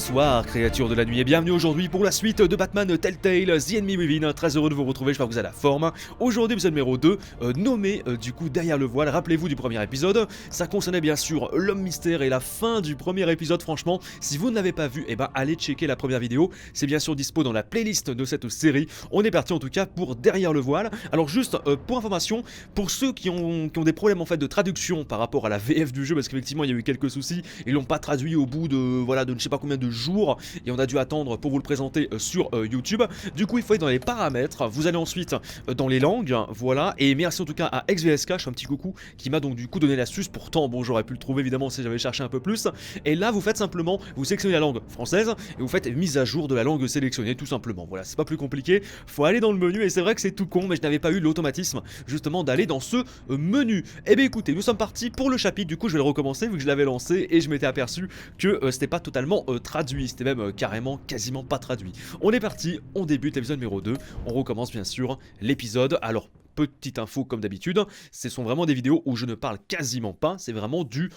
Bonsoir créatures de la nuit et bienvenue aujourd'hui pour la suite de Batman Telltale Saison. Très heureux de vous retrouver, j'espère que vous avez la forme. Aujourd'hui épisode numéro 2, nommé du coup Derrière le voile. Rappelez-vous du premier épisode, ça concernait bien sûr l'homme mystère et la fin du premier épisode. Franchement, si vous ne l'avez pas vu, eh ben allez checker la première vidéo, c'est bien sûr dispo dans la playlist de cette série. On est parti en tout cas pour Derrière le voile. Alors juste pour information, pour ceux qui ont des problèmes en fait de traduction par rapport à la VF du jeu, parce qu'effectivement il y a eu quelques soucis, ils l'ont pas traduit au bout de de ne sais pas combien de jours et on a dû attendre pour vous le présenter sur YouTube. Du coup il faut être dans les paramètres, vous allez ensuite dans les langues, voilà, et merci en tout cas à XVSK, un petit coucou, qui m'a donc du coup donné l'astuce. Pourtant bon, j'aurais pu le trouver évidemment si j'avais cherché un peu plus. Et là vous faites simplement, vous sélectionnez la langue française et vous faites mise à jour de la langue sélectionnée tout simplement. Voilà, c'est pas plus compliqué, faut aller dans le menu et c'est vrai que c'est tout con mais je n'avais pas eu l'automatisme justement d'aller dans ce menu. Et bien écoutez, nous sommes partis pour le chapitre, du coup je vais le recommencer vu que je l'avais lancé et je m'étais aperçu que c'était pas totalement traduit, c'était même carrément quasiment pas traduit. On est parti, on débute l'épisode numéro 2, on recommence bien sûr l'épisode. Alors petite info comme d'habitude, ce sont vraiment des vidéos où je ne parle quasiment pas, c'est vraiment du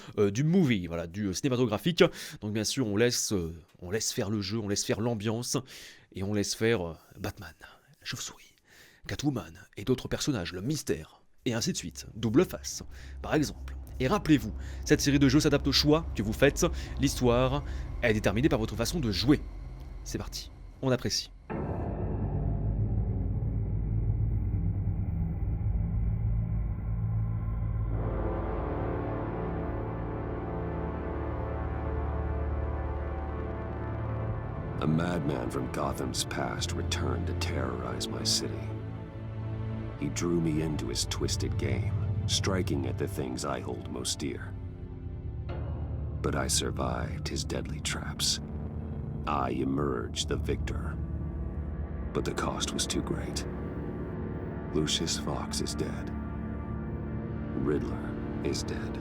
movie, voilà, du cinématographique. Donc bien sûr on laisse faire le jeu, on laisse faire l'ambiance et on laisse faire Batman, Chauve-souris, Catwoman et d'autres personnages, le mystère et ainsi de suite, Double Face par exemple. Et rappelez-vous, cette série de jeux s'adapte au choix que vous faites, l'histoire est déterminée par votre façon de jouer. C'est parti, on apprécie. A madman from Gotham's past returned to terrorize my city. He drew me into his twisted game, striking at the things I hold most dear. But I survived his deadly traps. I emerged the victor. But the cost was too great. Lucius Fox is dead. Riddler is dead.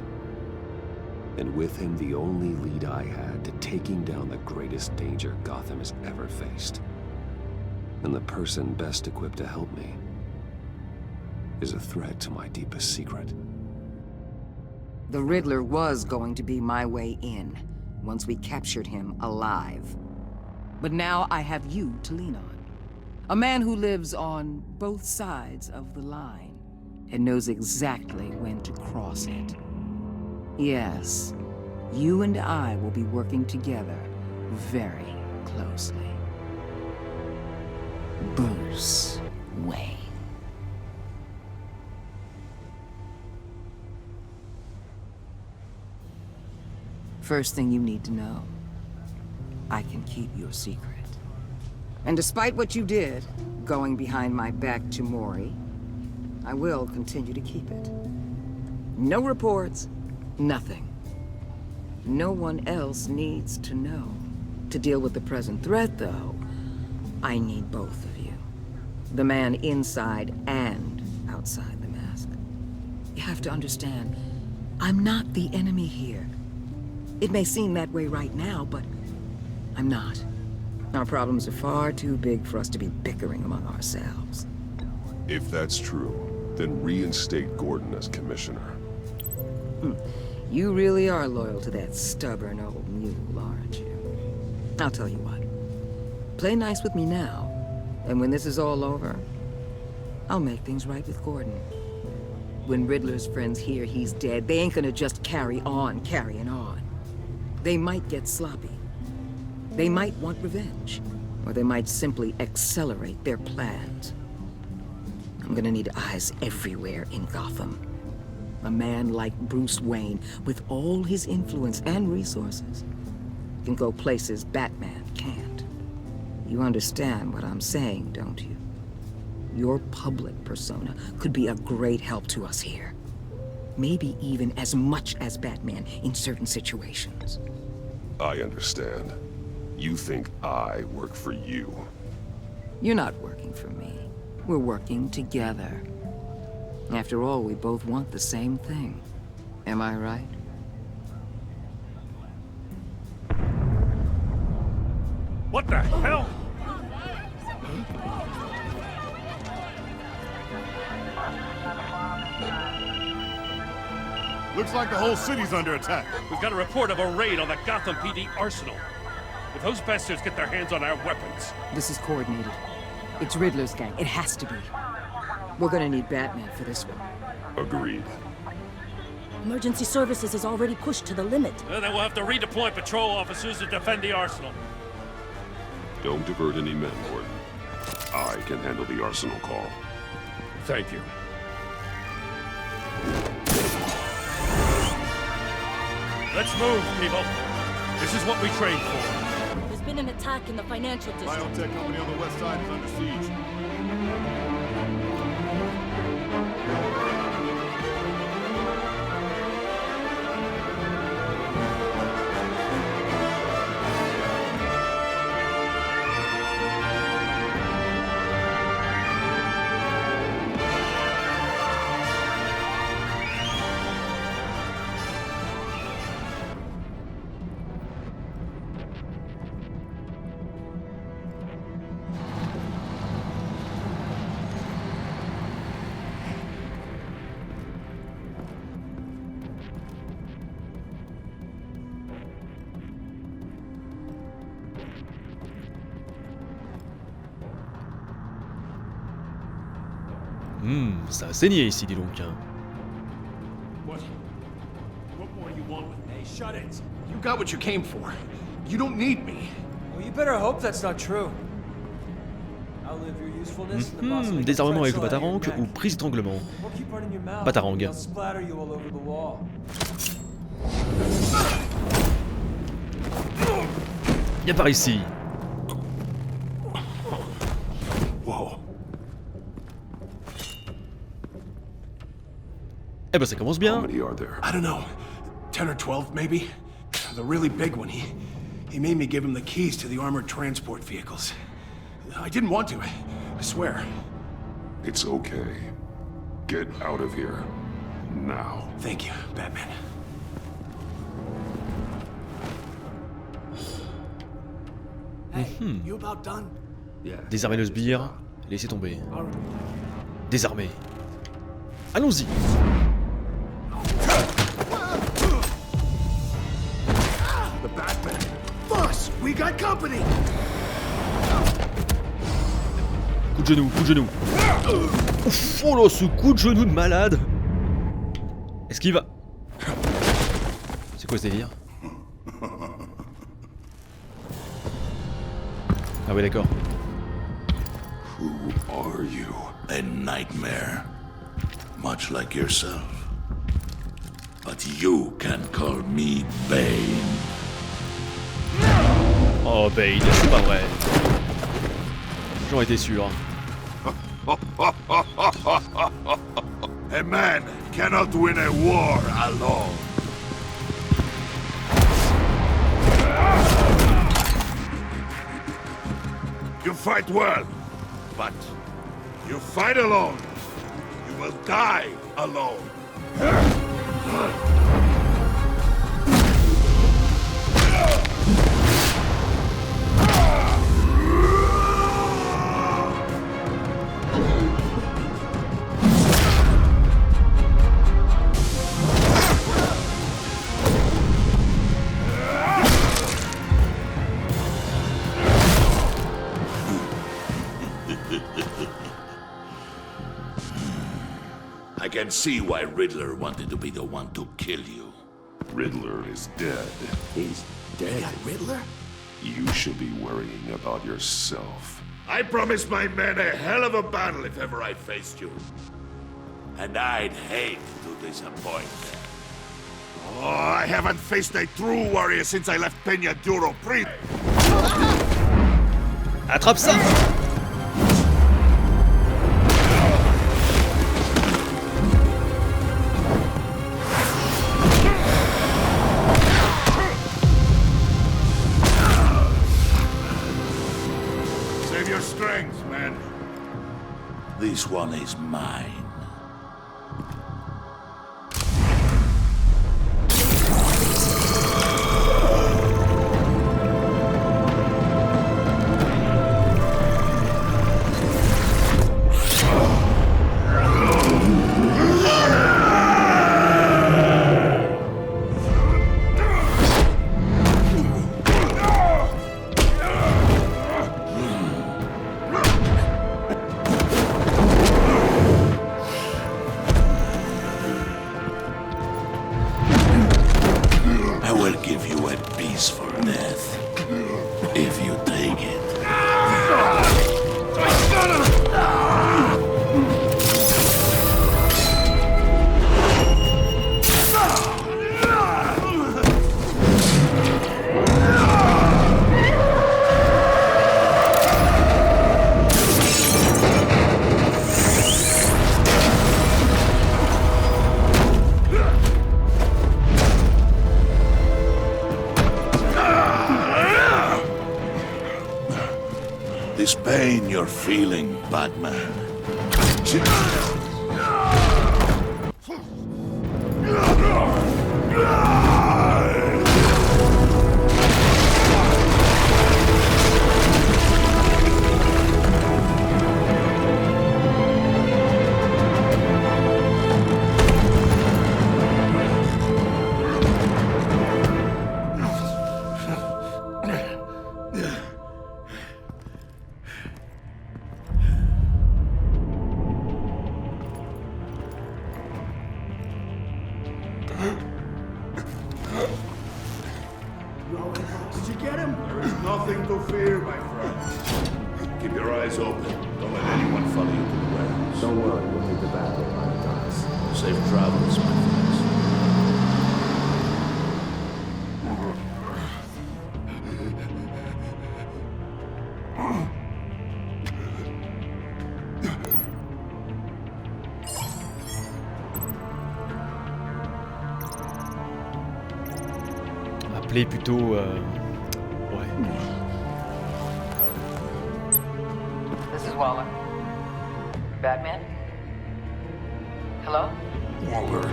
And with him the only lead I had to taking down the greatest danger Gotham has ever faced. And the person best equipped to help me is a threat to my deepest secret. The Riddler was going to be my way in, once we captured him alive. But now I have you to lean on. A man who lives on both sides of the line, and knows exactly when to cross it. Yes, you and I will be working together very closely. Bruce Wayne. First thing you need to know, I can keep your secret. And despite what you did, going behind my back to Mori, I will continue to keep it. No reports, nothing. No one else needs to know. To deal with the present threat, though, I need both of you. The man inside and outside the mask. You have to understand, I'm not the enemy here. It may seem that way right now, but I'm not. Our problems are far too big for us to be bickering among ourselves. If that's true, then reinstate Gordon as commissioner. You really are loyal to that stubborn old mule, aren't you? I'll tell you what. Play nice with me now, and when this is all over, I'll make things right with Gordon. When Riddler's friends hear he's dead, they ain't gonna just carry on carrying on. They might get sloppy. They might want revenge. Or they might simply accelerate their plans. I'm gonna need eyes everywhere in Gotham. A man like Bruce Wayne, with all his influence and resources, can go places Batman can't. You understand what I'm saying, don't you? Your public persona could be a great help to us here. Maybe even as much as Batman in certain situations. I understand. You think I work for you. You're not working for me. We're working together. After all, we both want the same thing. Am I right? What the hell? Looks like the whole city's under attack. We've got a report of a raid on the Gotham PD arsenal. If those bastards get their hands on our weapons... This is coordinated. It's Riddler's gang. It has to be. We're gonna need Batman for this one. Agreed. Emergency services is already pushed to the limit. Then we'll have to redeploy patrol officers to defend the arsenal. Don't divert any men, Gordon. I can handle the arsenal call. Thank you. Let's move, people. This is what we trained for. There's been an attack in the financial district. Biotech company on the west side is under siege. Ça a saigné ici, dis donc. What more do you want with me? Shut it! You got what you came for. You don't need me. Well, you better hope that's not true. Outlive your usefulness and the boss will make a Désarmement avec le pretzel out of batarangue your ou neck. prise d'étranglement. Or keep running your mouth. Batarangue. They'll splatter you all over the wall. Viens par ici. Whoa. Eh ben ça commence How bien. many are there? I don't know. 10 or 12, maybe? The really big one, he made me give him the keys to the armored transport vehicles. I didn't want to, I swear. It's okay. Get out of here. Now. Thank you, Batman. Hey, you about done? Désarmer le sbire, laissez tomber. Désarmer. Allons-y. The Batman. Boss, we got company! Coup de genou, coup de genou. Ouf, oh là, ce coup de genou de malade. Est-ce qu'il va... C'est quoi ce délire? Ah oui, d'accord. Who are you? A nightmare, much like yourself. But you can call me Bane. Oh Bane, c'est pas vrai. J'en étais sûr. A man cannot win a war alone. You fight well, but you fight alone. You will die alone. I can see why Riddler wanted to be the one to kill you. Riddler is dead. He's dead. Riddler? You should be worrying about yourself. I promised my men a hell of a battle if ever I faced you. And I'd hate to disappoint them. Oh, I haven't faced a true warrior since I left Peña Duro Pre. Attrape ça! Save your strength, man. This one is mine. will give you a peaceful death. If you take it. This pain you're feeling, Batman. Did you get him? There's nothing to fear, my friend. Keep your eyes open. Don't let anyone follow you to the warehouse. Don't worry, we'll make the battle behind us. Safe travels, my friends. Appelez plutôt... Ouais. This is Waller. Batman? Hello? Waller.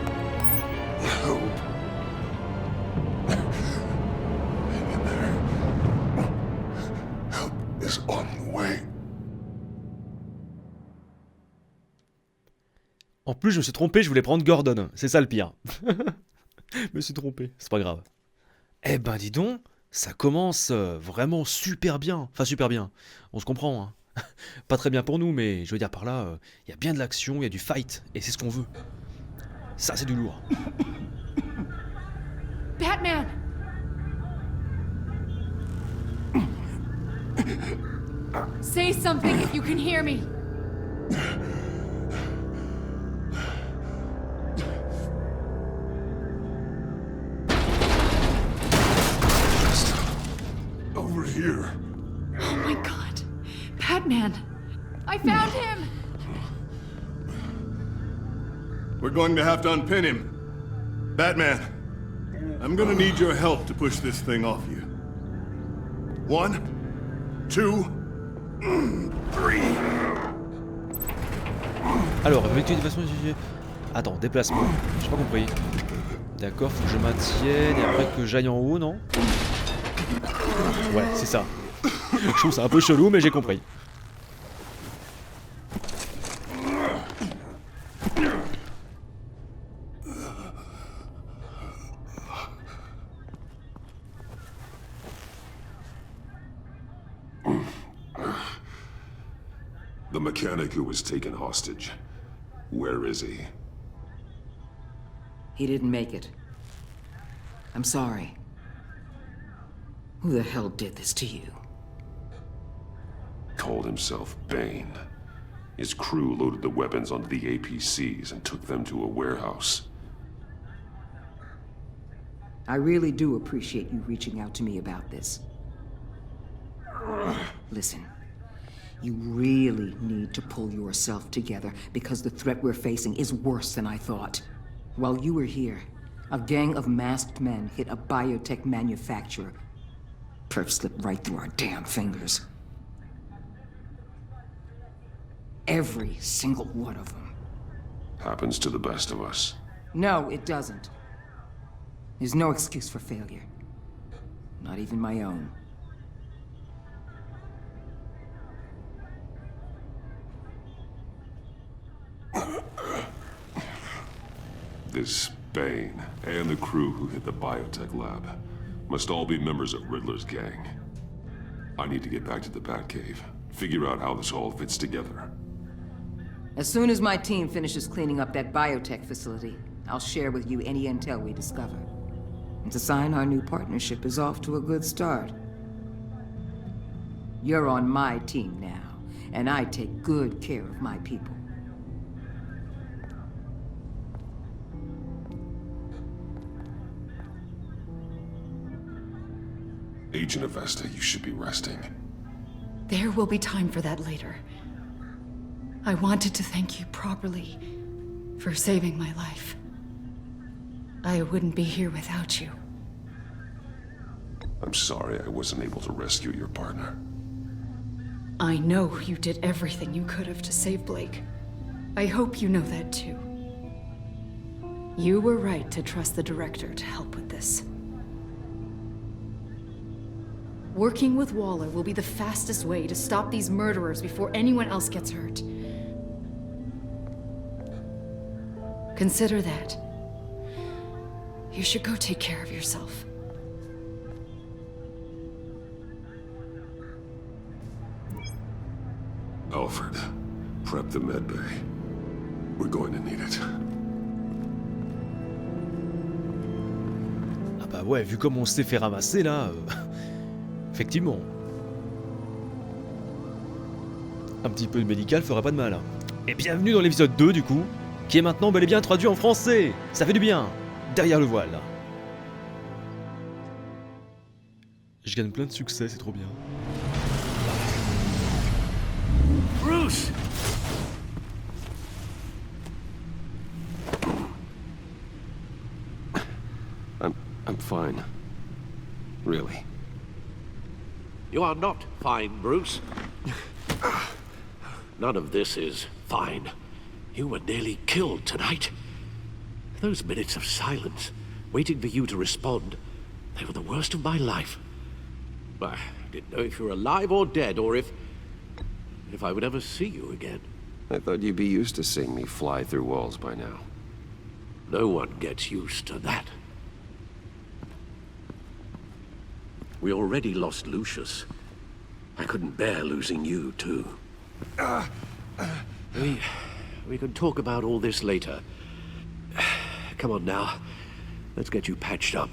Help. Hang in there. Help is on the way. En plus, je me suis trompé, je voulais prendre Gordon. C'est ça le pire. Je me suis trompé, c'est pas grave. Eh ben dis donc, ça commence vraiment super bien. Enfin super bien, on se comprend. Hein. Pas très bien pour nous, mais je veux dire par là, il y a bien de l'action, il y a du fight, et c'est ce qu'on veut. Ça c'est du lourd. Batman! Say something if you can hear me. Over here. Oh my god. Batman! I found him! We're going to have to unpin him. Batman, I'm gonna need your help to push this thing off you. 1, 2, 3. Alors, effectuer de façon... Attends, déplacement. J'ai pas compris. D'accord, faut que je maintienne et après que j'aille en haut, non? Ouais, c'est ça. Je trouve ça un peu chelou, mais j'ai compris. The mechanic who was taken hostage. Where is he? He didn't make it. I'm sorry. Who the hell did this to you? Called himself Bane. His crew loaded the weapons onto the APCs and took them to a warehouse. I really do appreciate you reaching out to me about this. Listen, you really need to pull yourself together because the threat we're facing is worse than I thought. While you were here, a gang of masked men hit a biotech manufacturer. Perp slipped right through our damn fingers. Every single one of them. Happens to the best of us. No, it doesn't. There's no excuse for failure. Not even my own. This Bane and the crew who hit the biotech lab must all be members of Riddler's gang. I need to get back to the Batcave, figure out how this all fits together. As soon as my team finishes cleaning up that biotech facility, I'll share with you any intel we discover. It's a sign our new partnership is off to a good start. You're on my team now, and I take good care of my people. Agent Avesta, you should be resting. There will be time for that later. I wanted to thank you properly for saving my life. I wouldn't be here without you. I'm sorry I wasn't able to rescue your partner. I know you did everything you could have to save Blake. I hope you know that too. You were right to trust the director to help with this. Working with Waller will be the fastest way to stop these murderers before anyone else gets hurt. Consider that. You should go take care of yourself. Alfred, prep the med bay. We're going to need it. Ah bah ouais, vu comme on s'est fait ramasser là, effectivement. Un petit peu de médical ferait pas de mal. Et bienvenue dans l'épisode 2 du coup, qui est maintenant bel et bien traduit en français. Ça fait du bien. Derrière le voile. Je gagne plein de succès, c'est trop bien. Bruce! I'm fine. Really. You are not fine, Bruce. None of this is fine. You were nearly killed tonight. Those minutes of silence, waiting for you to respond, they were the worst of my life. I didn't know if you were alive or dead, or if I would ever see you again. I thought you'd be used to seeing me fly through walls by now. No one gets used to that. We already lost Lucius. I couldn't bear losing you, too. We can talk about all this later. Come on now. Let's get you patched up.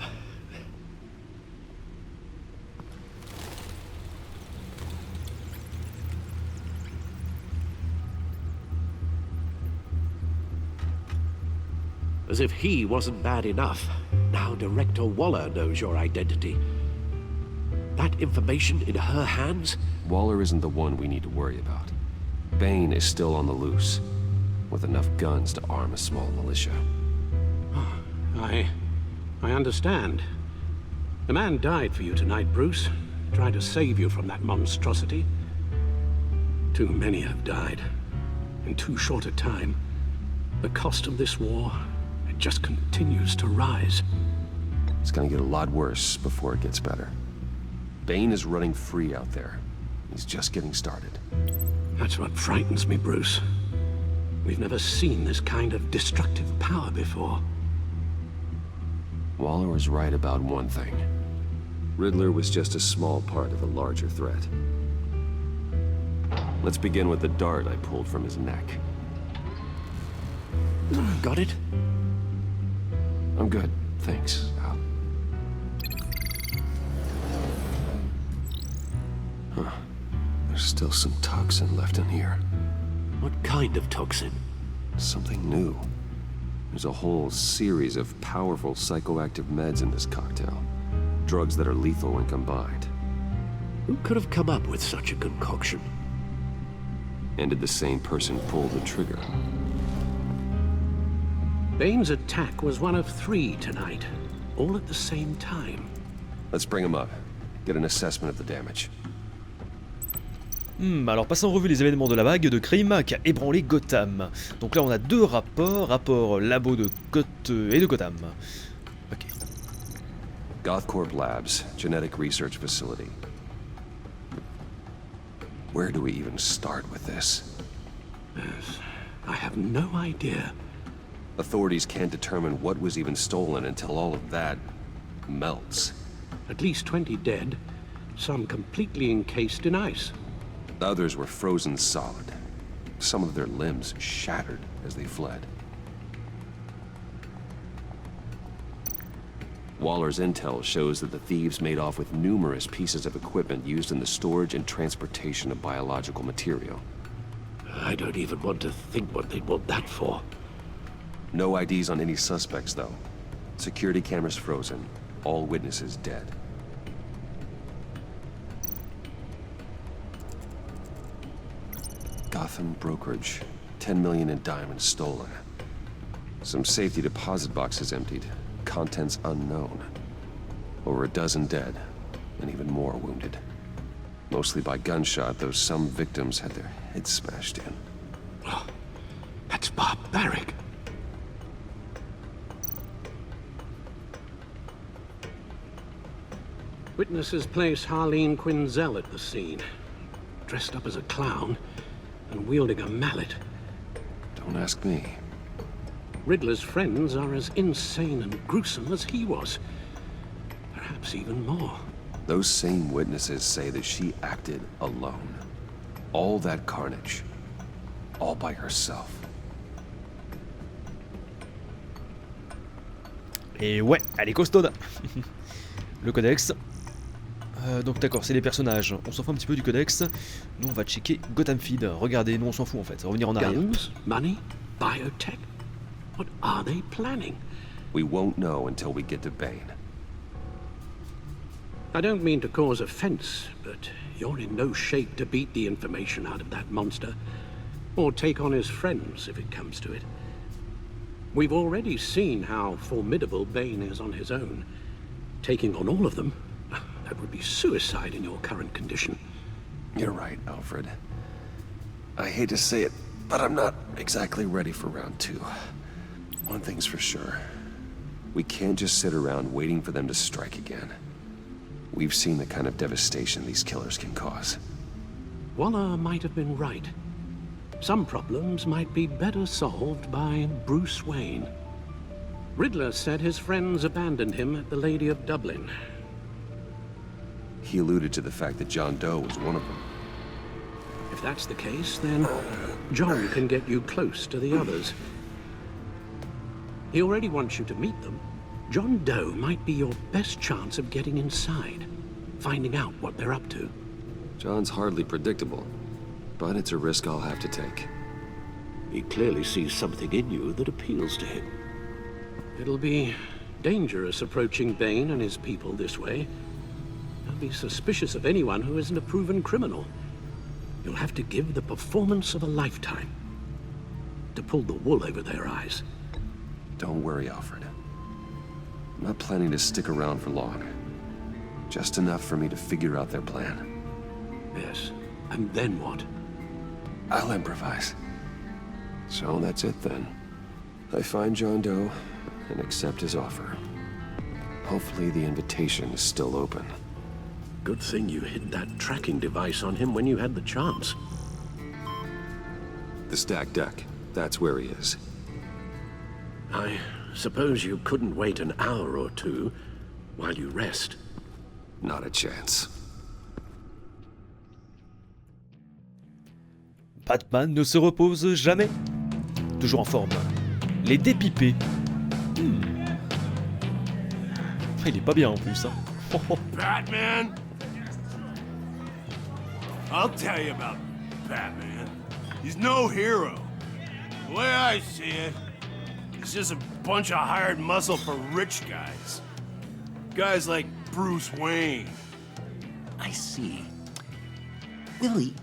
As if he wasn't bad enough, now Director Waller knows your identity. That information in her hands? Waller isn't the one we need to worry about. Bane is still on the loose, with enough guns to arm a small militia. I understand. The man died for you tonight, Bruce. Tried to save you from that monstrosity. Too many have died. In too short a time. The cost of this war, it just continues to rise. It's gonna get a lot worse before it gets better. Bane is running free out there. He's just getting started. That's what frightens me, Bruce. We've never seen this kind of destructive power before. Waller was right about one thing. Riddler was just a small part of a larger threat. Let's begin with the dart I pulled from his neck. Got it? I'm good, thanks, Al. Huh. There's still some toxin left in here. What kind of toxin? Something new. There's a whole series of powerful psychoactive meds in this cocktail. Drugs that are lethal when combined. Who could have come up with such a concoction? And did the same person pull the trigger? Bane's attack was one of 3 tonight, all at the same time. Let's bring him up. Get an assessment of the damage. Alors passons en revue les événements de la vague de crime qui a ébranlé Gotham. Donc là on a 2 rapports, rapport labo de et de Gotham. Ok. Gothcorp Labs, genetic research facility. Where do we even start with this? Yes, I have no idea. Authorities can't determine what was even stolen until all of that melts. At least 20 dead, some completely encased in ice. Others were frozen solid. Some of their limbs shattered as they fled. Waller's intel shows that the thieves made off with numerous pieces of equipment used in the storage and transportation of biological material. I don't even want to think what they'd want that for. No IDs on any suspects, though. Security cameras frozen. All witnesses dead. Gotham brokerage. 10 million in diamonds stolen. Some safety deposit boxes emptied. Contents unknown. Over a dozen dead, and even more wounded. Mostly by gunshot, though some victims had their heads smashed in. Oh, that's barbaric. Witnesses place Harleen Quinzel at the scene, dressed up as a clown and wielding a mallet. Don't ask me. Riddler's friends are as insane and gruesome as he was. Perhaps even more. Those same witnesses say that she acted alone. All that carnage. All by herself. Et ouais, elle est costaude. Le codex. Donc d'accord, c'est les personnages. On s'en fout un petit peu du codex. Nous on va checker Gotham Feed. Regardez, nous on s'en fout en fait. Revenir en arrière. Guns, money, biotech. What are they planning? We won't know until we get to Bane. I don't mean to cause offense, but you're in no shape to beat the information out of that monster, or take on his friends if it comes to it. We've already seen how formidable Bane is on his own. Taking on all of them, that would be suicide in your current condition. You're right, Alfred. I hate to say it, but I'm not exactly ready for round 2. One thing's for sure. We can't just sit around waiting for them to strike again. We've seen the kind of devastation these killers can cause. Waller might have been right. Some problems might be better solved by Bruce Wayne. Riddler said his friends abandoned him at the Lady of Dublin. He alluded to the fact that John Doe was one of them. If that's the case, then John can get you close to the others. He already wants you to meet them. John Doe might be your best chance of getting inside, finding out what they're up to. John's hardly predictable, but it's a risk I'll have to take. He clearly sees something in you that appeals to him. It'll be dangerous approaching Bane and his people this way. I'll be suspicious of anyone who isn't a proven criminal. You'll have to give the performance of a lifetime to pull the wool over their eyes. Don't worry, Alfred. I'm not planning to stick around for long. Just enough for me to figure out their plan. Yes, and then what? I'll improvise. So that's it then. I find John Doe and accept his offer. Hopefully the invitation is still open. Good thing you hid that tracking device on him when you had the chance. The stacked deck. That's where he is. I suppose you couldn't wait an hour or two while you rest. Not a chance. Batman ne se repose jamais. Toujours en forme. Les dépipés. Il est pas bien en plus, hein. Batman? I'll tell you about Batman. He's no hero. The way I see it, he's just a bunch of hired muscle for rich guys. Guys like Bruce Wayne. I see. Willie,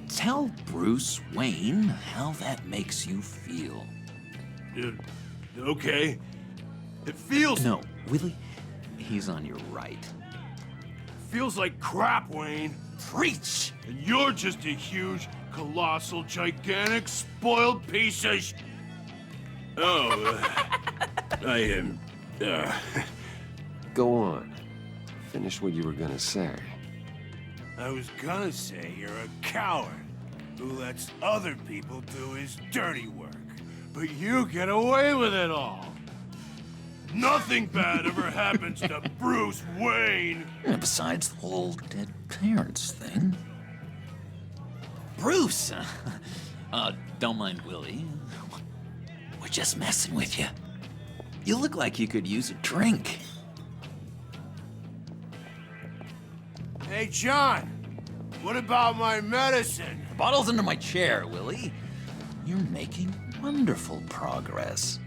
tell Bruce Wayne how that makes you feel. Okay. It feels... No, Willie, he's on your right. Feels like crap, Wayne. Preach! And you're just a huge, colossal, gigantic, spoiled piece of I am... Go on. Finish what you were gonna say. I was gonna say you're a coward who lets other people do his dirty work. But you get away with it all. Nothing bad ever happens to Bruce Wayne. Besides the whole dead parents thing. Bruce! Don't mind Willie. We're just messing with you. You look like you could use a drink. Hey, John, what about my medicine? The bottle's under my chair, Willie. You're making wonderful progress.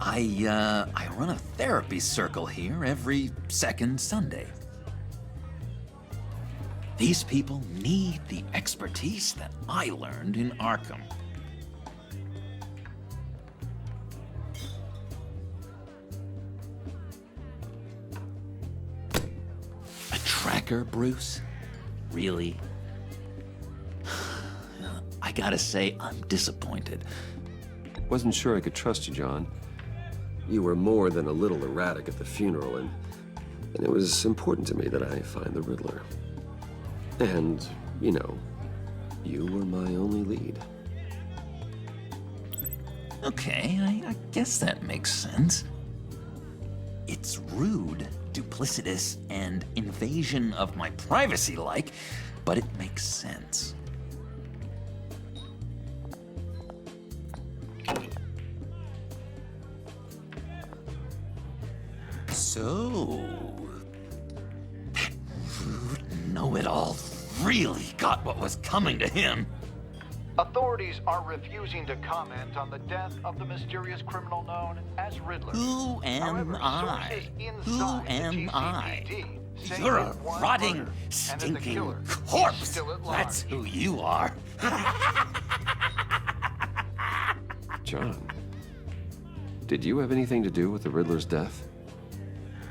I run a therapy circle here every second Sunday. These people need the expertise that I learned in Arkham. A tracker, Bruce? Really? I gotta say, I'm disappointed. Wasn't sure I could trust you, John. You were more than a little erratic at the funeral, and it was important to me that I find the Riddler. And, you know, you were my only lead. Okay, I guess that makes sense. It's rude, duplicitous, and invasion of my privacy-like, but it makes sense. So, that rude know-it-all really got what was coming to him. Authorities are refusing to comment on the death of the mysterious criminal known as Riddler. Who am However, I? sources Who inside the am I? GCPD say You're a it was rotting, murder, and that the stinking killer is corpse. still at large. That's who you are. John, did you have anything to do with the Riddler's death?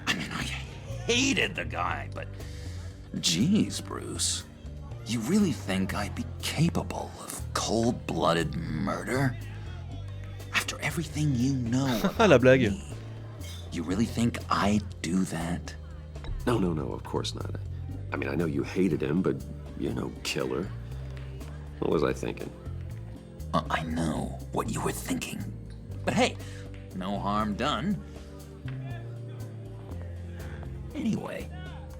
I mean, I hated the guy, but geez, Bruce. You really think I'd be capable of cold-blooded murder? After everything you know about La blague. me, you really think I'd do that? No, of course not. I mean, I know you hated him, but you're no killer. What was I thinking? I know what you were thinking. But hey, no harm done. Anyway,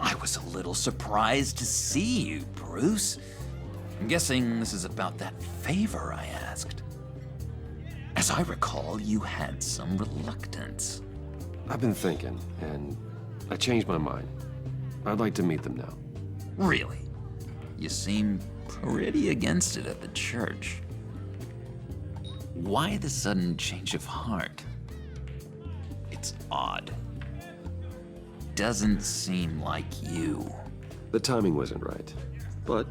I was a little surprised to see you, Bruce. I'm guessing this is about that favor I asked. As I recall, you had some reluctance. I've been thinking, and I changed my mind. I'd like to meet them now. Really? You seem pretty against it at the church. Why the sudden change of heart? It's odd. Doesn't seem like you. The timing wasn't right, but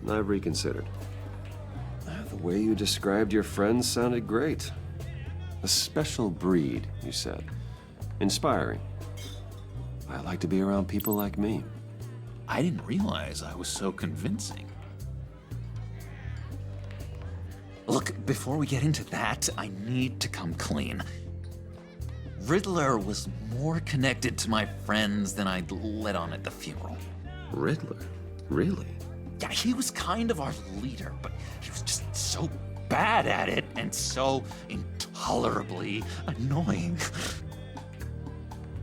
I've reconsidered. The way you described your friends sounded great. A special breed, you said. Inspiring. I like to be around people like me. I didn't realize I was so convincing. Look, before we get into that, I need to come clean. Riddler was more connected to my friends than I'd let on at the funeral. Riddler? Really? Yeah, he was kind of our leader, but he was just so bad at it and so intolerably annoying.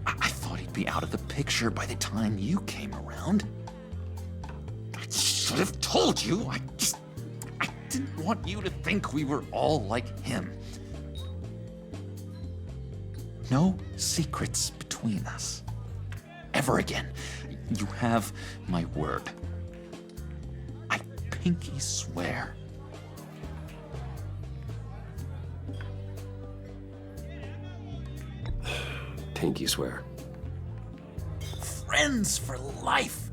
I thought he'd be out of the picture by the time you came around. I should have told you. I didn't want you to think we were all like him. No secrets between us. Ever again. You have my word. I pinky swear. Pinky swear. Friends for life.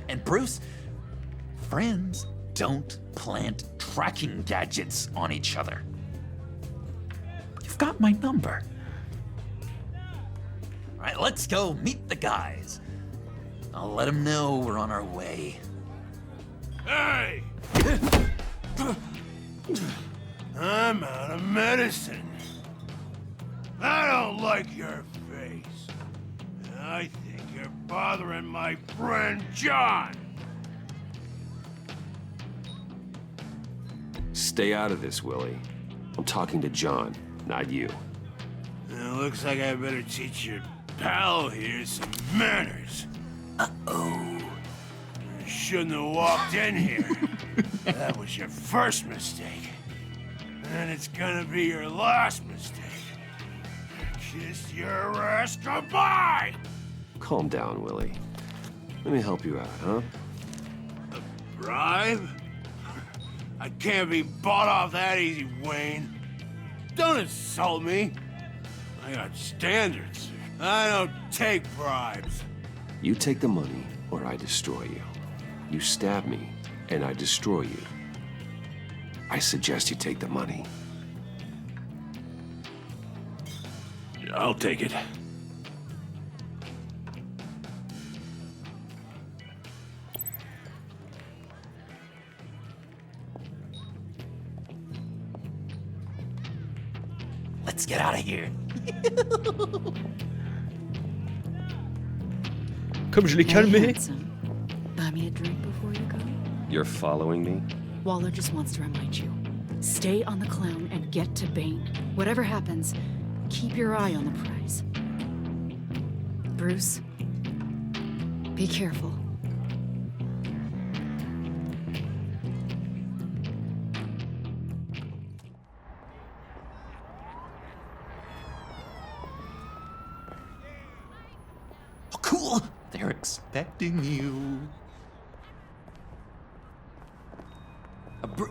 And Bruce, friends don't plant tracking gadgets on each other. You've got my number. All right, let's go meet the guys. I'll let them know we're on our way. Hey! I'm out of medicine. I don't like your face. I think you're bothering my friend John. Stay out of this, Willie. I'm talking to John, not you. It looks like I better teach your pal here some manners. Uh-oh. You shouldn't have walked in here. That was your first mistake. And it's gonna be your last mistake. Kiss your ass goodbye! Calm down, Willie. Let me help you out, huh? A bribe? I can't be bought off that easy, Wayne. Don't insult me. I got standards. I don't take bribes. You take the money, or I destroy you. You stab me, and I destroy you. I suggest you take the money. I'll take it. Let's get out of here. Comme je l'ai Hey, calmé. handsome. Buy me a drink before you go. You're following me? Waller just wants to remind you. Stay on the clown and get to Bane. Whatever happens, keep your eye on the prize. Bruce, be careful. Oh, cool. They're expecting you.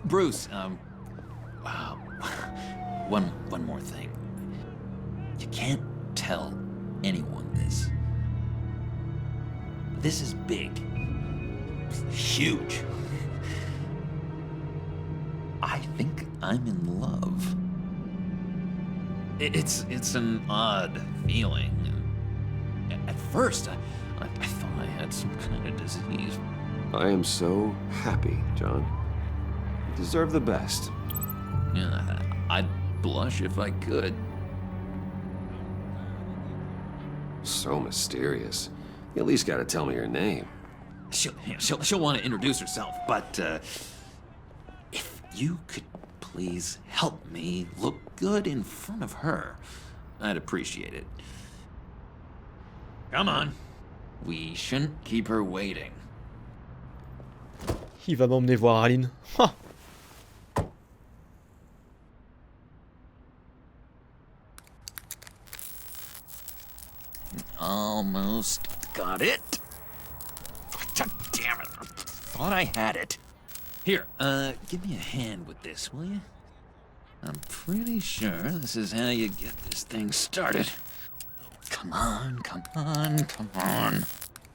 Bruce, one more thing. You can't tell anyone this. This is big. Huge. I think I'm in love. It's an odd feeling. At first, I thought I had some kind of disease. I am so happy, John. You deserve the best. Yeah, I'd blush if I could. So mysterious. You at least gotta tell me your name. She'll want to introduce herself, but if you could please help me look good in front of her, I'd appreciate it. Come on. We shouldn't keep her waiting. Il va m'emmener voir Aline. Ha. Almost got it. God damn it. I thought I had it. Here, give me a hand with this, will you? I'm pretty sure this is how you get this thing started. Come on, come on, come on.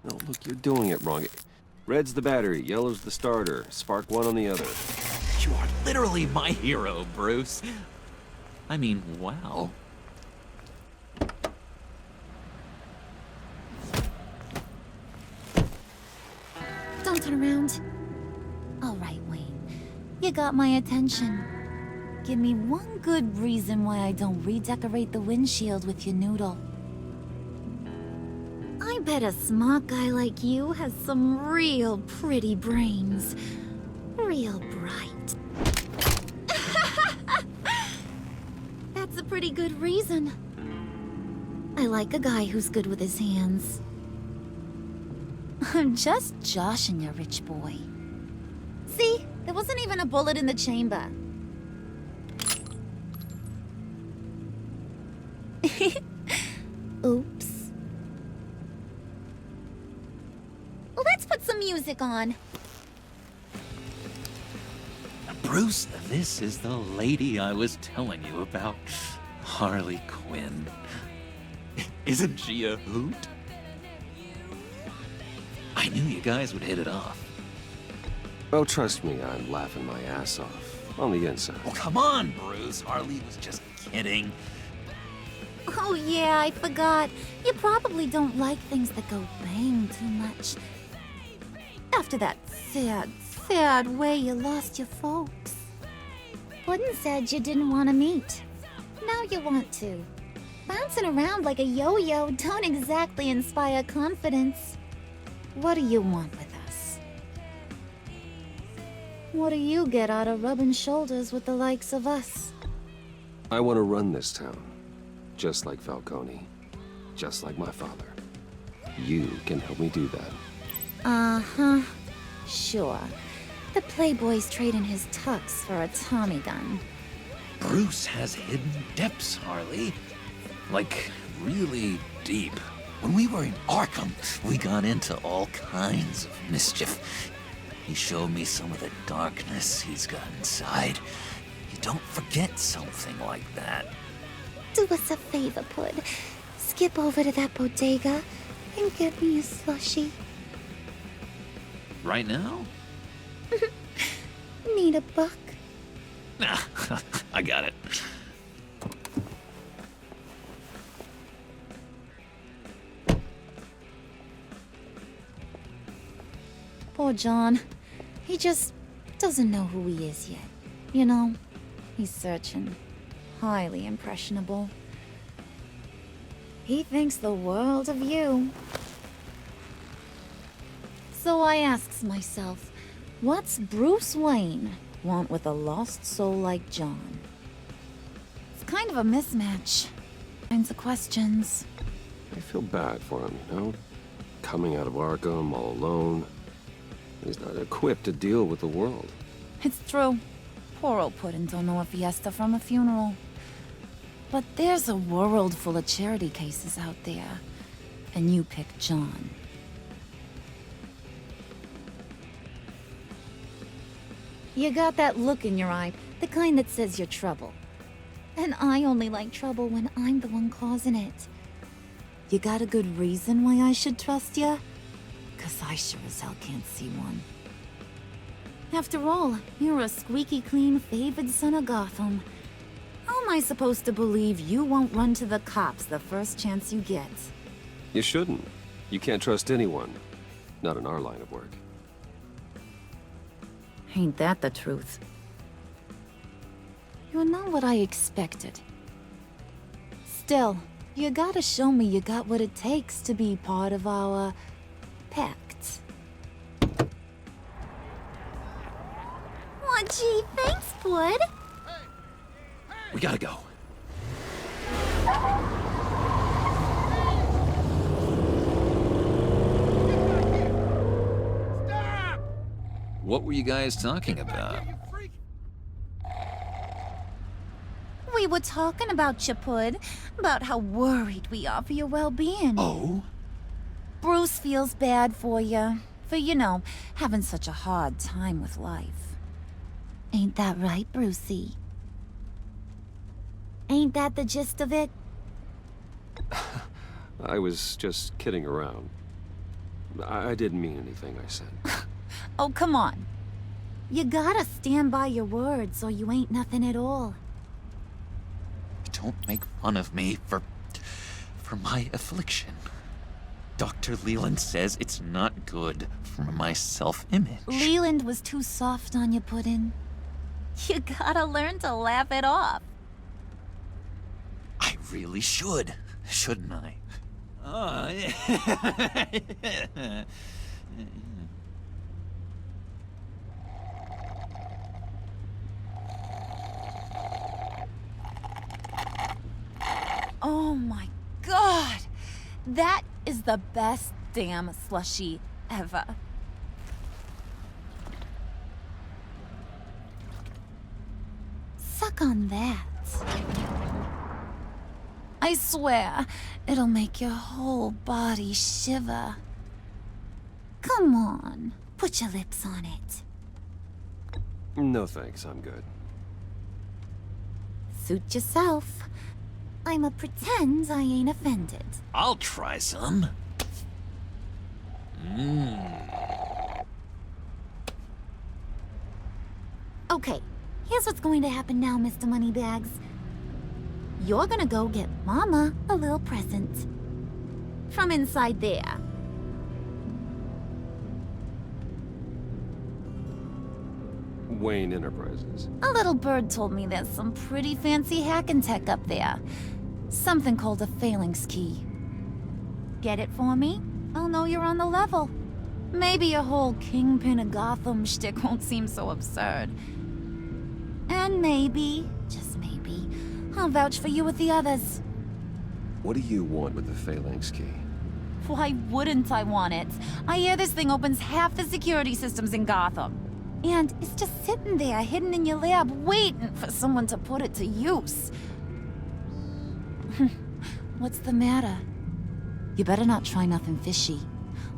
No, look, you're doing it wrong. Red's the battery, yellow's the starter. Spark one on the other. You are literally my hero, Bruce. I mean, wow. Don't turn around. All right, Wayne. You got my attention. Give me one good reason why I don't redecorate the windshield with your noodle. I bet a smart guy like you has some real pretty brains. Real bright. That's a pretty good reason. I like a guy who's good with his hands. I'm just joshing you, rich boy. See? There wasn't even a bullet in the chamber. Oops. Let's put some music on. Bruce, this is the lady I was telling you about. Harley Quinn. Isn't she a hoot? I knew you guys would hit it off. Oh, trust me, I'm laughing my ass off. On the inside. Oh, come on, Bruce. Harley was just kidding. Oh yeah, I forgot. You probably don't like things that go bang too much. After that sad way you lost your folks. Puddin' said you didn't want to meet. Now you want to. Bouncing around like a yo-yo don't exactly inspire confidence. What do you want with us? What do you get out of rubbing shoulders with the likes of us? I want to run this town. Just like Falcone. Just like my father. You can help me do that. Uh-huh. Sure. The Playboy's trading his tux for a Tommy gun. Bruce has hidden depths, Harley. Like, really deep. When we were in Arkham, we got into all kinds of mischief. He showed me some of the darkness he's got inside. You don't forget something like that. Do us a favor, Pud. Skip over to that bodega and get me a slushie. Right now? Need a buck? Nah, I got it. Poor John. He just doesn't know who he is yet. You know, he's searching. Highly impressionable. He thinks the world of you. So I asks myself, what's Bruce Wayne want with a lost soul like John? It's kind of a mismatch. Kinds of questions. I feel bad for him, you know? Coming out of Arkham all alone. He's not equipped to deal with the world. It's true. Poor old Puddin' don't know a fiesta from a funeral. But there's a world full of charity cases out there. And you pick John. You got that look in your eye, the kind that says you're trouble. And I only like trouble when I'm the one causing it. You got a good reason why I should trust you? 'Cause I sure as hell can't see one. After all, you're a squeaky clean favored son of Gotham. How am I supposed to believe you won't run to the cops the first chance you get? You shouldn't. You can't trust anyone. Not in our line of work. Ain't that the truth? You're not what I expected. Still, you gotta show me you got what it takes to be part of our pact. Aw, gee, thanks, Bud. We gotta go. What were you guys talking about? We were talking about you, Pud. About how worried we are for your well-being. Oh? Bruce feels bad for you. For, you know, having such a hard time with life. Ain't that right, Brucey? Ain't that the gist of it? I was just kidding around. I didn't mean anything I said. Oh, come on. You gotta stand by your words or you ain't nothing at all. Don't make fun of me for my affliction. Dr. Leland says it's not good for my self-image. Leland was too soft on you, Puddin'. You gotta learn to laugh it off. I really should, shouldn't I? Oh my god! That is the best damn slushie ever. Suck on that. I swear, it'll make your whole body shiver. Come on, put your lips on it. No thanks, I'm good. Suit yourself. I'ma pretend I ain't offended. I'll try some. Okay, here's what's going to happen now, Mr. Moneybags. You're gonna go get Mama a little present. From inside there. Wayne Enterprises. A little bird told me there's some pretty fancy hacking tech up there. Something called a phalanx key. Get it for me? I'll know you're on the level. Maybe your whole Kingpin of Gotham shtick won't seem so absurd. And maybe, just maybe, I'll vouch for you with the others. What do you want with the phalanx key? Why wouldn't I want it? I hear this thing opens half the security systems in Gotham. And it's just sitting there, hidden in your lab, waiting for someone to put it to use. What's the matter? You better not try nothing fishy.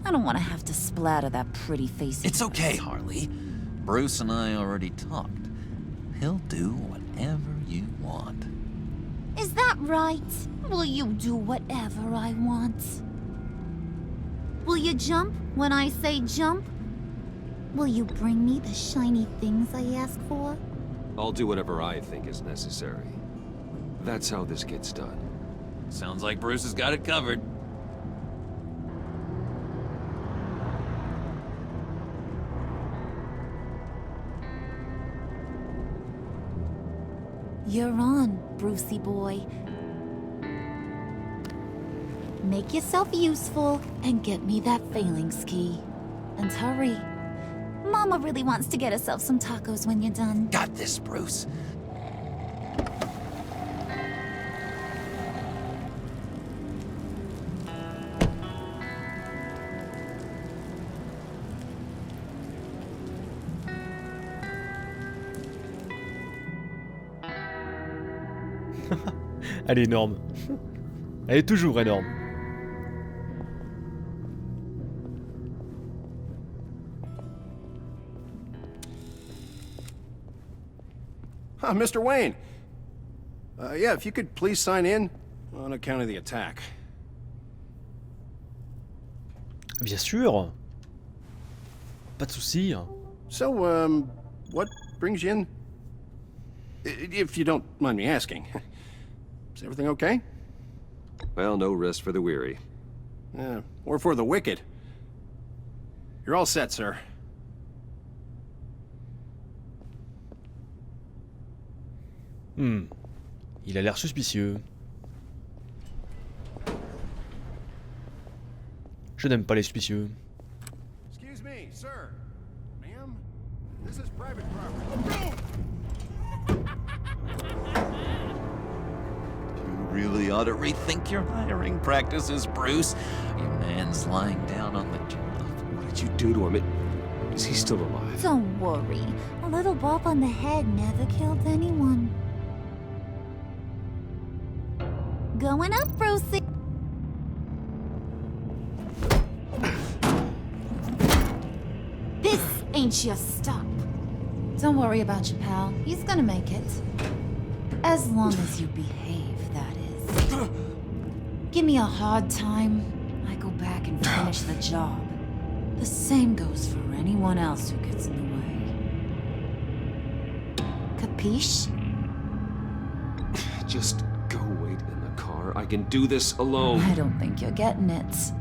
I don't want to have to splatter that pretty face. It's okay, Harley. Bruce and I already talked. He'll do whatever you want. Is that right? Will you do whatever I want? Will you jump when I say jump? Will you bring me the shiny things I ask for? I'll do whatever I think is necessary. That's how this gets done. Sounds like Bruce has got it covered. You're on, Brucey boy. Make yourself useful and get me that phalanx key. And hurry. Mama really wants to get herself some tacos when you're done. Got this, Bruce. Elle est énorme. Elle est toujours énorme. Mr. Wayne. Yeah, if you could please sign in on account of the attack. Bien sûr. Pas de souci. So, what brings you in? If you don't mind me asking. Is everything okay? Well, no rest for the weary. Or for the wicked. You're all set, sir. Il a l'air suspicieux. Je n'aime pas les suspicieux. Excuse me, sir. Ma'am, this is private property. You really ought to rethink your hiring practices, Bruce. Your man's lying down on the job. What did you do to him? Is he still alive? Don't worry. A little bump on the head never killed anyone. Going up, Brucey. This ain't your stop. Don't worry about your pal. He's gonna make it. As long as you behave, that is. Give me a hard time, I go back and finish the job. The same goes for anyone else who gets in the way. Capiche? Just go wait in the car. I can do this alone. I don't think you're getting it.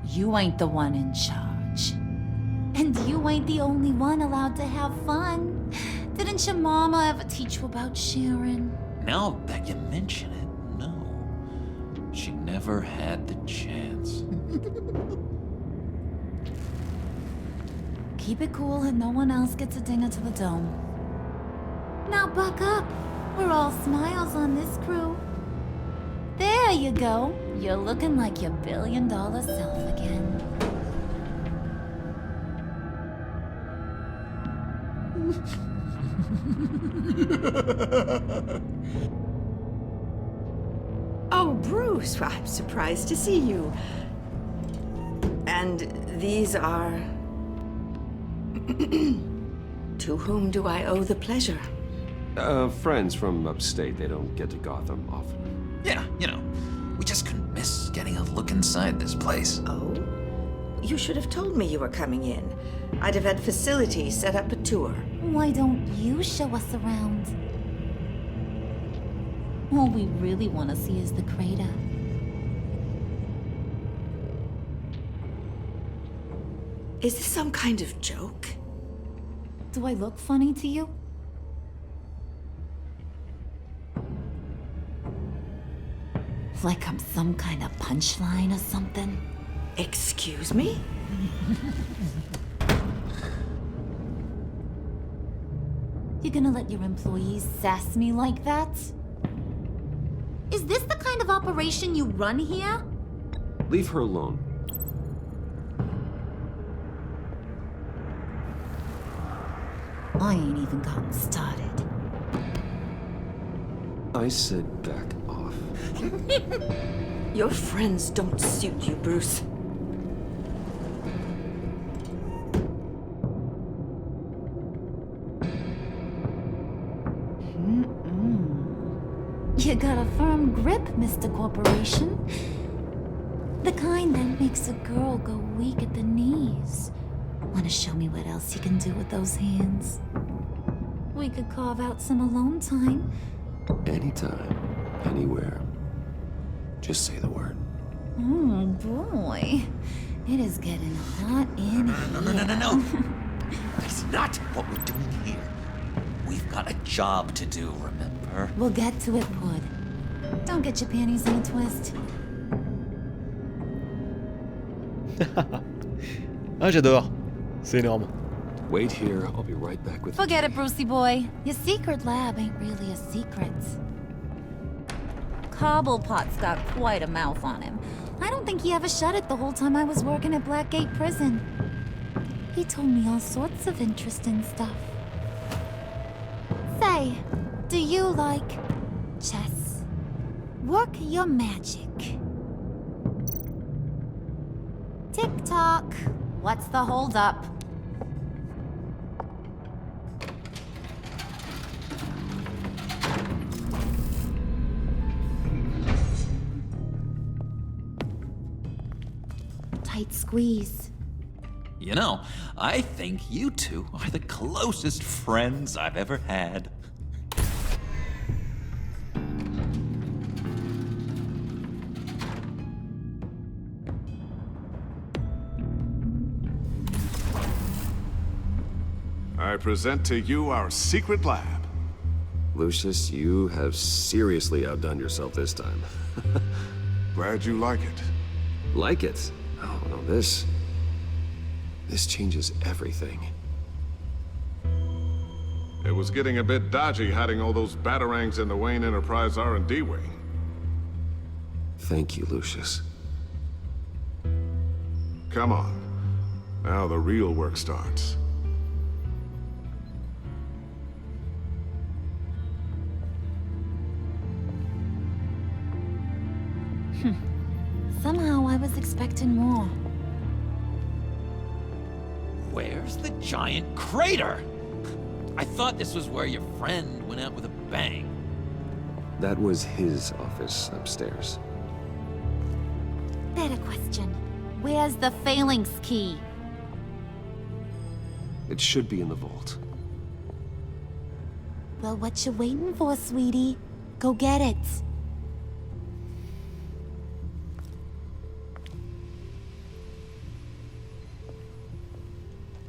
You ain't the one in charge. And you ain't the only one allowed to have fun. Didn't your mama ever teach you about sharing? Now that you mention it, no. She never had the chance. Keep it cool and no one else gets a dinger to the dome. Now buck up. We're all smiles on this crew. There you go. You're looking like your billion-dollar self again. Oh, Bruce, I'm surprised to see you. And these are... To whom do I owe the pleasure? Friends from upstate. They don't get to Gotham often. Yeah, you know, we just couldn't miss getting a look inside this place. Oh? You should have told me you were coming in. I'd have had facilities set up a tour. Why don't you show us around? All we really want to see is the crater. Is this some kind of joke? Do I look funny to you? Like I'm some kind of punchline or something? Excuse me? You gonna let your employees sass me like that? Is this the kind of operation you run here? Leave her alone. I ain't even gotten started. I said back off. Your friends don't suit you, Bruce. You got a firm grip, Mr. Corporation. The kind that makes a girl go weak at the knees. Wanna show me what else you can do with those hands? We could carve out some alone time. Anytime, anywhere. Just say the word. Oh boy. It is getting hot in here. No. That's not what we're doing here. We've got a job to do, remember? We'll get to it, Wood. Don't get your panties in a twist. Ah, j'adore. C'est énorme. Wait here, I'll be right back with Forget it, Brucey boy. Your secret lab ain't really a secret. Cobblepot's got quite a mouth on him. I don't think he ever shut it the whole time I was working at Blackgate Prison. He told me all sorts of interesting stuff. Say, do you like chess? Work your magic. Tick-tock. What's the holdup? Tight squeeze. You know, I think you two are the closest friends I've ever had. I present to you our secret lab. Lucius, you have seriously outdone yourself this time. Glad you like it. Like it? Oh, no, this changes everything. It was getting a bit dodgy hiding all those batarangs in the Wayne Enterprise R&D wing. Thank you, Lucius. Come on. Now the real work starts. Somehow I was expecting more. Where's the giant crater? I thought this was where your friend went out with a bang. That was his office upstairs. Better question. Where's the phalanx key? It should be in the vault. Well, what you waiting for, sweetie? Go get it.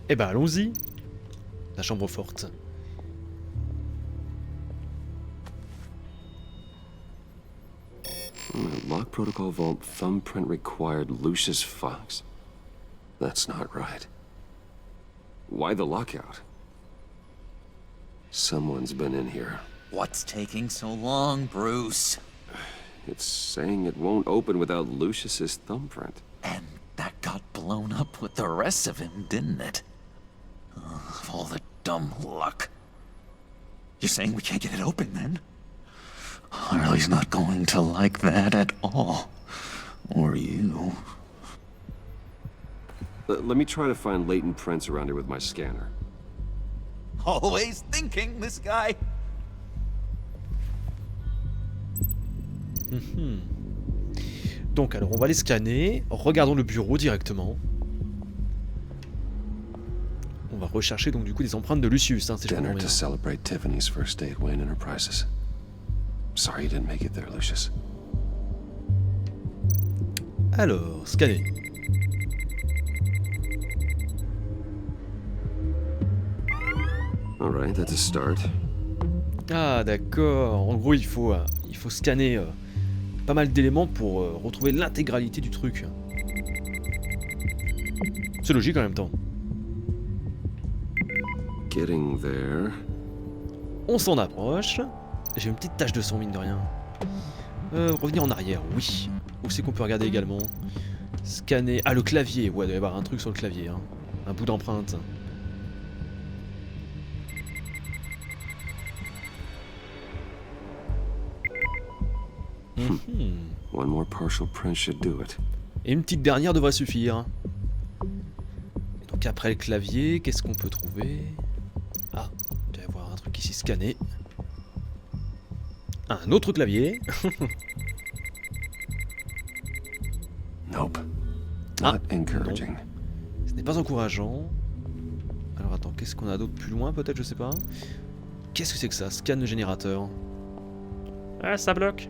Eh ben allons-y. La chambre forte. Lock protocol vault thumbprint required Lucius Fox. That's not right. Why the lockout? Someone's been in here. What's taking so long, Bruce? It's saying it won't open without Lucius's thumbprint. And that got blown up with the rest of him, didn't it? Of all the dumb luck. You're saying we can't get it open, then? Harley's not going to like that at all. Or you. Let me try to find latent prints around here with my scanner. Always thinking, this guy. Donc alors on va les scanner. Regardons le bureau directement. On va rechercher donc du coup des empreintes de Lucius, hein, si je comprends Dinner bien. to celebrate Tiffany's first day at Wayne Enterprises. Sorry you didn't make it there, Lucius. Alors, scanner. Alright, that's a start. Ah d'accord. En gros il faut scanner pas mal d'éléments pour retrouver l'intégralité du truc. C'est logique en même temps. Getting there. On s'en approche. J'ai une petite tache de sang, mine de rien. Revenir en arrière, oui. Où c'est qu'on peut regarder également? Scanner. Ah, le clavier. Ouais, il doit y avoir un truc sur le clavier. Hein. Un bout d'empreinte. One more partial print should do it. Et une petite dernière devrait suffire. Et donc après le clavier, qu'est-ce qu'on peut trouver? Ah, il doit y avoir un truc ici scanné. Un autre clavier. Nope. Ah, Not encouraging. non. Ce n'est pas encourageant. Alors attends, qu'est-ce qu'on a d'autre plus loin peut-être, je sais pas. Qu'est-ce que c'est que ça? Scan le générateur. Ah, ça bloque.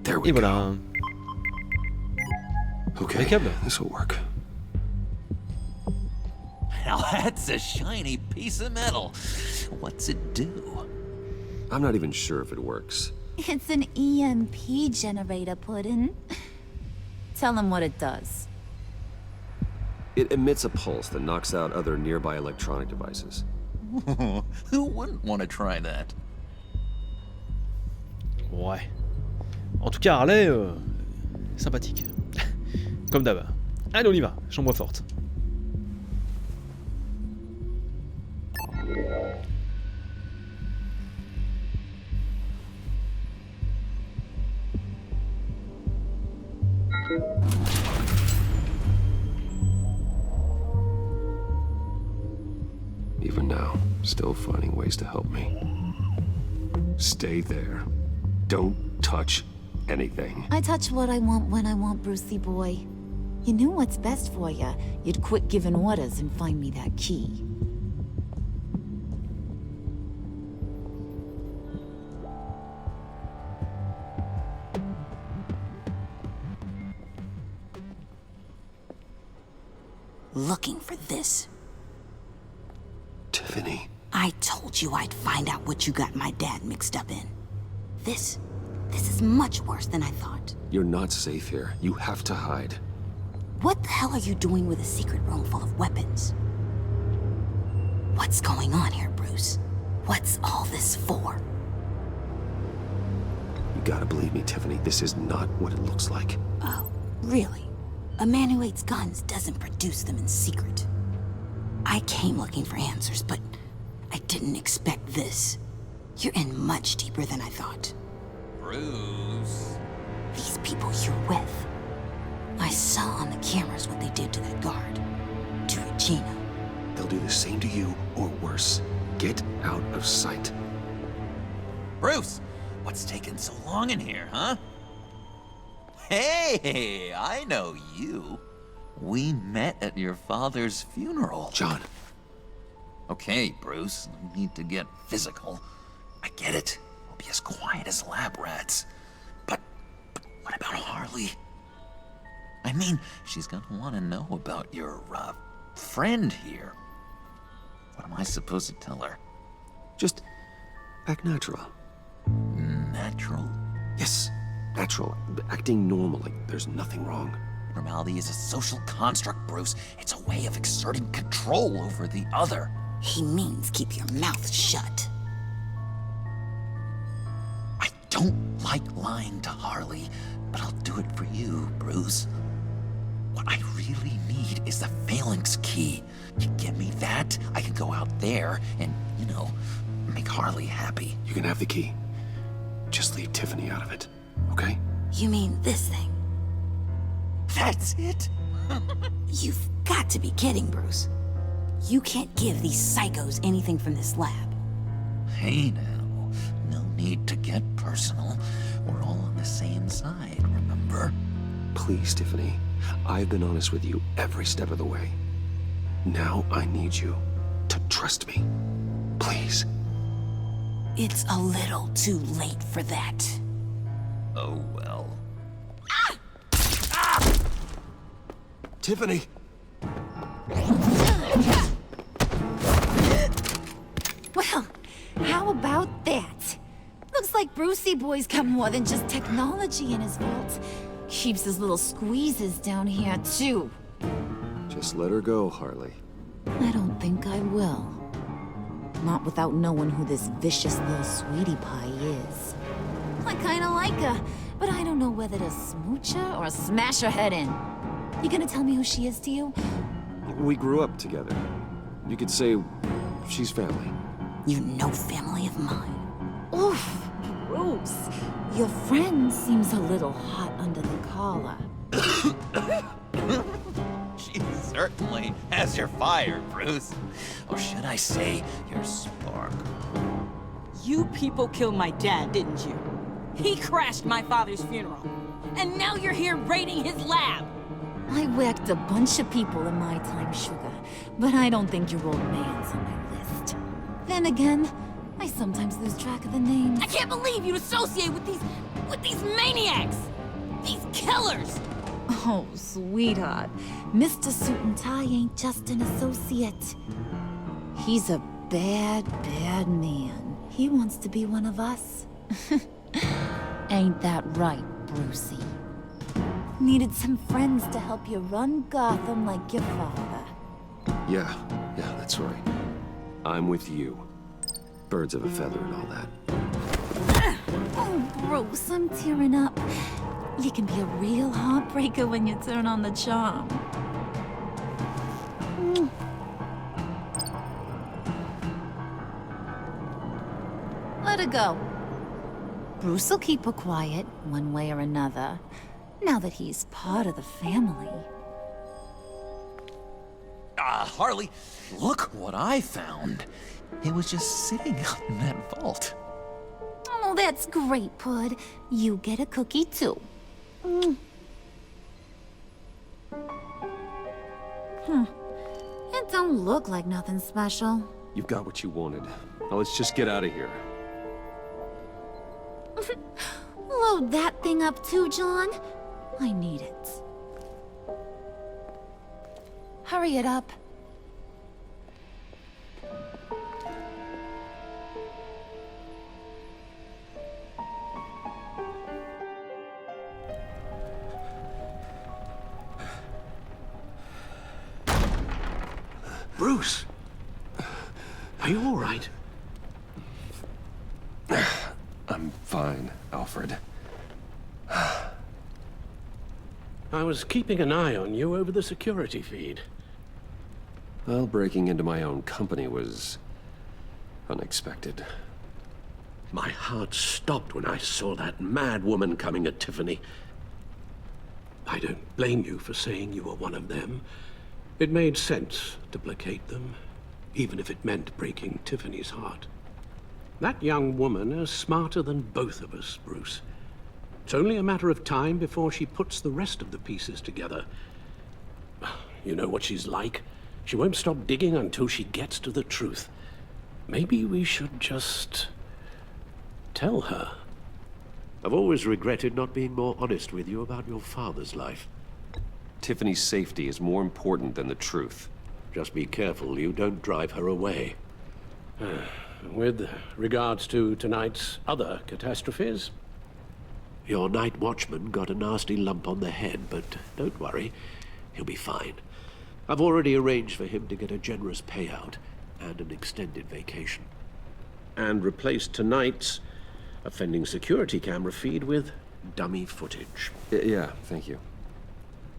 There we Et voilà. Okay, Impeccable. this'll work. Now that's a shiny piece of metal. What's it do? I'm not even sure if it works. It's an EMP generator, Puddin'. Tell him what it does. It emits a pulse that knocks out other nearby electronic devices. Who wouldn't want to try that? Ouais. En tout cas, Harley, sympathique. Comme d'hab. Allez, on y va. Chambre forte. Even now, still finding ways to help me. Stay there. Don't touch anything. I touch what I want when I want, Brucey boy. You knew what's best for you. You'd quit giving orders and find me that key. Looking for this. Tiffany. I told you I'd find out what you got my dad mixed up in. This is much worse than I thought. You're not safe here. You have to hide. What the hell are you doing with a secret room full of weapons? What's going on here, Bruce? What's all this for? You gotta believe me, Tiffany. This is not what it looks like. Oh, really? A man who hates guns doesn't produce them in secret. I came looking for answers, but I didn't expect this. You're in much deeper than I thought. Bruce. These people you're with. I saw on the cameras what they did to that guard. To Regina. They'll do the same to you, or worse. Get out of sight. Bruce, what's taking so long in here, huh? Hey, I know you. We met at your father's funeral. John. Okay, Bruce, no need to get physical. I get it. We'll be as quiet as lab rats. But what about Harley? I mean, she's gonna want to know about your, friend here. What am I supposed to tell her? Just act natural. Natural? Yes, natural. Acting normal, like there's nothing wrong. Normality is a social construct, Bruce. It's a way of exerting control over the other. He means keep your mouth shut. I don't like lying to Harley, but I'll do it for you, Bruce. What I really need is the phalanx key. You give me that, I can go out there and, make Harley happy. You can have the key. Just leave Tiffany out of it, okay? You mean this thing? That's it? You've got to be kidding, Bruce. You can't give these psychos anything from this lab. Hey now, no need to get personal. We're all on the same side, remember? Please, Tiffany. I've been honest with you every step of the way. Now I need you to trust me. Please. It's a little too late for that. Oh well. Tiffany! Well, how about that? Looks like Brucey Boy's got more than just technology in his vault. Keeps his little squeezes down here, too. Just let her go, Harley. I don't think I will. Not without knowing who this vicious little sweetie pie is. I kinda like her, but I don't know whether to smooch her or smash her head in. You gonna tell me who she is to you? We grew up together. You could say she's family. You know family of mine. Oof, Bruce. Your friend seems a little hot under the collar. She certainly has your fire, Bruce. Or should I say, your spark. You people killed my dad, didn't you? He crashed my father's funeral. And now you're here raiding his lab. I whacked a bunch of people in my time, Sugar, but I don't think your old man's on my list. Then again, I sometimes lose track of the names. I can't believe you'd associate with these maniacs! These killers! Oh, sweetheart. Mr. Suit and Tie ain't just an associate. He's a bad, bad man. He wants to be one of us. Ain't that right, Brucey? Needed some friends to help you run Gotham like your father. Yeah, that's right. I'm with you. Birds of a feather and all that. Oh, Bruce, I'm tearing up. You can be a real heartbreaker when you turn on the charm. Let her go. Bruce will keep her quiet, one way or another, now that he's part of the family. Harley, look what I found. It was just sitting up in that vault. Oh, that's great, Pud. You get a cookie, too. It don't look like nothing special. You've got what you wanted. Now let's just get out of here. Load that thing up too, John. I need it. Hurry it up. Bruce! Are you all right? I'm fine, Alfred. I was keeping an eye on you over the security feed. Well, breaking into my own company was unexpected. My heart stopped when I saw that mad woman coming at Tiffany. I don't blame you for saying you were one of them. It made sense to placate them, even if it meant breaking Tiffany's heart. That young woman is smarter than both of us, Bruce. It's only a matter of time before she puts the rest of the pieces together. You know what she's like. She won't stop digging until she gets to the truth. Maybe we should just tell her. I've always regretted not being more honest with you about your father's life. Tiffany's safety is more important than the truth. Just be careful you don't drive her away. With regards to tonight's other catastrophes? Your night watchman got a nasty lump on the head, but don't worry, he'll be fine. I've already arranged for him to get a generous payout and an extended vacation. And replaced tonight's offending security camera feed with dummy footage. Yeah, thank you.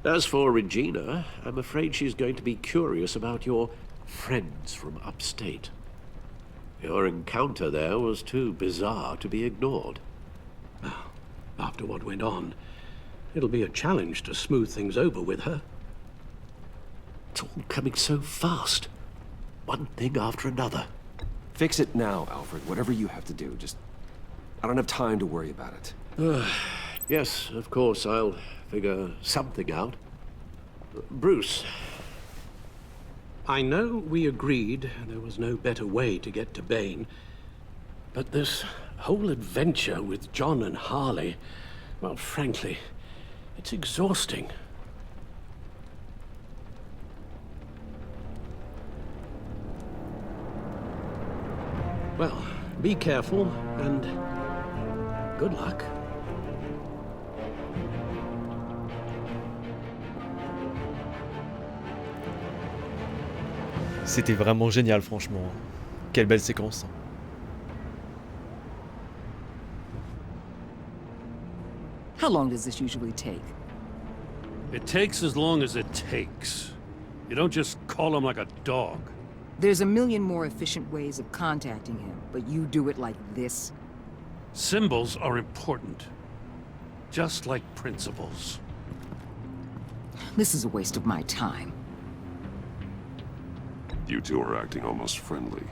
As for Regina, I'm afraid she's going to be curious about your friends from upstate. Your encounter there was too bizarre to be ignored. After what went on, it'll be a challenge to smooth things over with her. It's all coming so fast. One thing after another. Fix it now, Alfred. Whatever you have to do. Just... I don't have time to worry about it. Yes, of course, I'll figure something out. Bruce. I know we agreed there was no better way to get to Bane, but this whole adventure with John and Harley, well, frankly, it's exhausting. Well, be careful, and good luck. C'était vraiment génial, franchement. Quelle belle séquence. How long does this usually take? It takes as long as it takes. You don't just call him like a dog. There's a million more efficient ways of contacting him, but you do it like this? Symbols are important. Just like principles. This is a waste of my time. You two are acting almost friendly.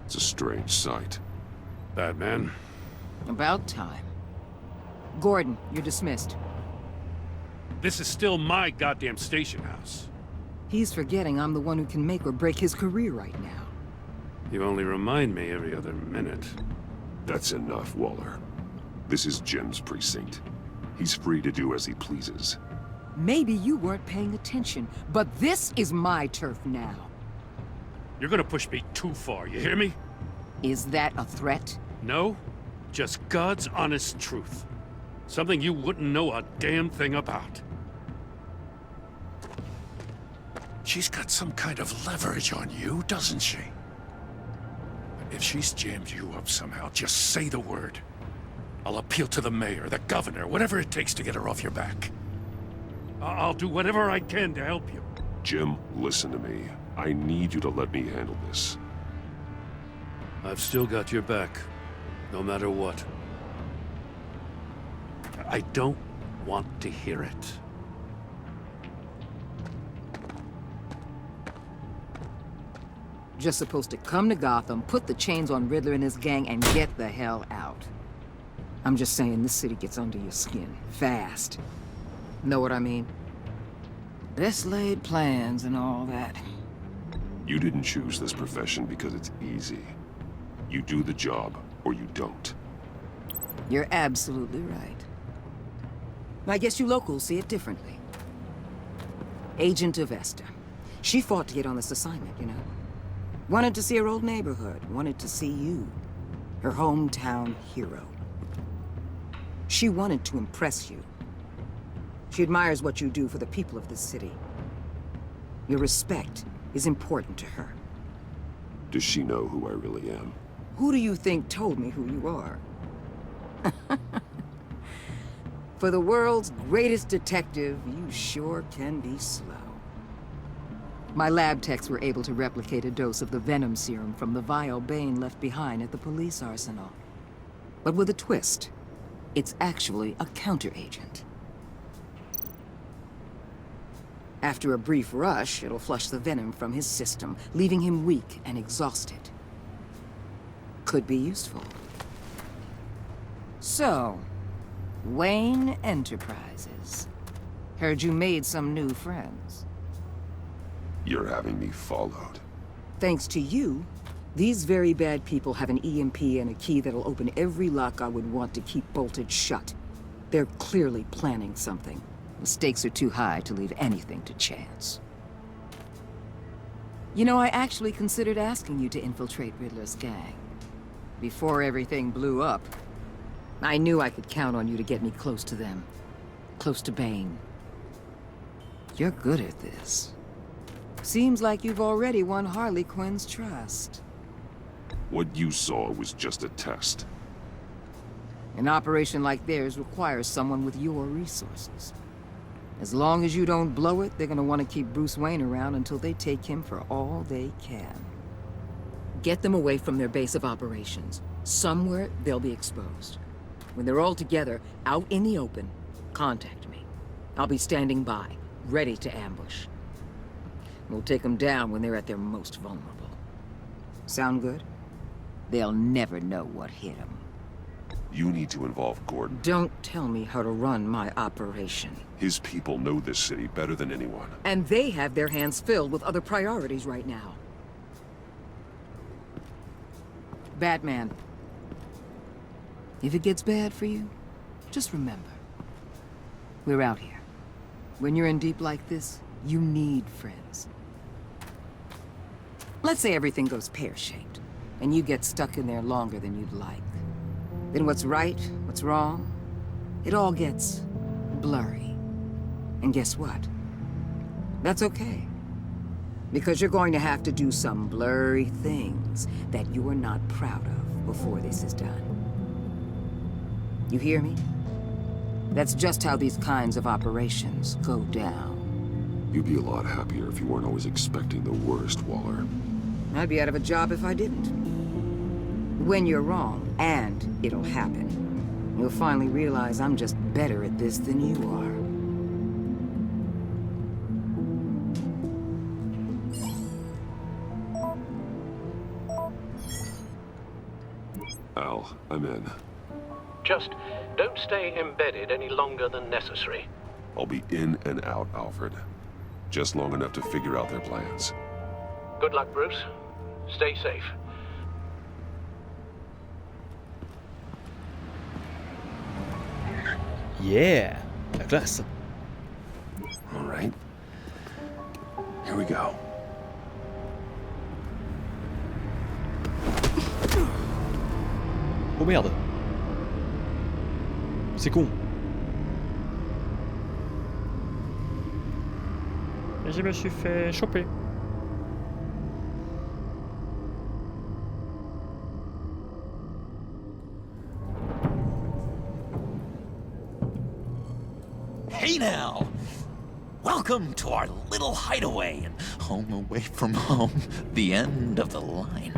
It's a strange sight. Batman. About time. Gordon, you're dismissed. This is still my goddamn station house. He's forgetting I'm the one who can make or break his career right now. You only remind me every other minute. That's enough, Waller. This is Jim's precinct. He's free to do as he pleases. Maybe you weren't paying attention, but this is my turf now. You're gonna push me too far, you hear me? Is that a threat? No, just God's honest truth. Something you wouldn't know a damn thing about. She's got some kind of leverage on you, doesn't she? If she's jammed you up somehow, just say the word. I'll appeal to the mayor, the governor, whatever it takes to get her off your back. I'll do whatever I can to help you. Jim, listen to me. I need you to let me handle this. I've still got your back, no matter what. I don't want to hear it. Just supposed to come to Gotham, put the chains on Riddler and his gang, and get the hell out. I'm just saying, this city gets under your skin. Fast. Know what I mean? Best laid plans and all that. You didn't choose this profession because it's easy. You do the job, or you don't. You're absolutely right. I guess you locals see it differently. Agent Avesta. She fought to get on this assignment, you know. Wanted to see her old neighborhood. Wanted to see you. Her hometown hero. She wanted to impress you. She admires what you do for the people of this city. Your respect is important to her. Does she know who I really am? Who do you think told me who you are? For the world's greatest detective, you sure can be slow. My lab techs were able to replicate a dose of the venom serum from the vial Bane left behind at the police arsenal. But with a twist, it's actually a counteragent. After a brief rush, it'll flush the venom from his system, leaving him weak and exhausted. Could be useful. So, Wayne Enterprises. Heard you made some new friends. You're having me followed. Thanks to you, these very bad people have an EMP and a key that'll open every lock I would want to keep bolted shut. They're clearly planning something. The stakes are too high to leave anything to chance. You know, I actually considered asking you to infiltrate Riddler's gang. Before everything blew up, I knew I could count on you to get me close to them. Close to Bane. You're good at this. Seems like you've already won Harley Quinn's trust. What you saw was just a test. An operation like theirs requires someone with your resources. As long as you don't blow it, they're gonna want to keep Bruce Wayne around until they take him for all they can. Get them away from their base of operations. Somewhere they'll be exposed. When they're all together, out in the open, contact me. I'll be standing by, ready to ambush. We'll take them down when they're at their most vulnerable. Sound good? They'll never know what hit them. You need to involve Gordon. Don't tell me how to run my operation. His people know this city better than anyone. And they have their hands filled with other priorities right now. Batman. If it gets bad for you, just remember. We're out here. When you're in deep like this, you need friends. Let's say everything goes pear-shaped, and you get stuck in there longer than you'd like. Then what's right, what's wrong, it all gets blurry. And guess what? That's okay. Because you're going to have to do some blurry things that you're not proud of before this is done. You hear me? That's just how these kinds of operations go down. You'd be a lot happier if you weren't always expecting the worst, Waller. I'd be out of a job if I didn't. When you're wrong, and it'll happen, you'll finally realize I'm just better at this than you are. Al, I'm in. Just don't stay embedded any longer than necessary. I'll be in and out, Alfred. Just long enough to figure out their plans. Good luck, Bruce. Stay safe. Yeah, la classe. All right. Here we go. Oh merde. C'est con. Et je me suis fait choper. Hey now! Welcome to our little hideaway and home away from home, the end of the line.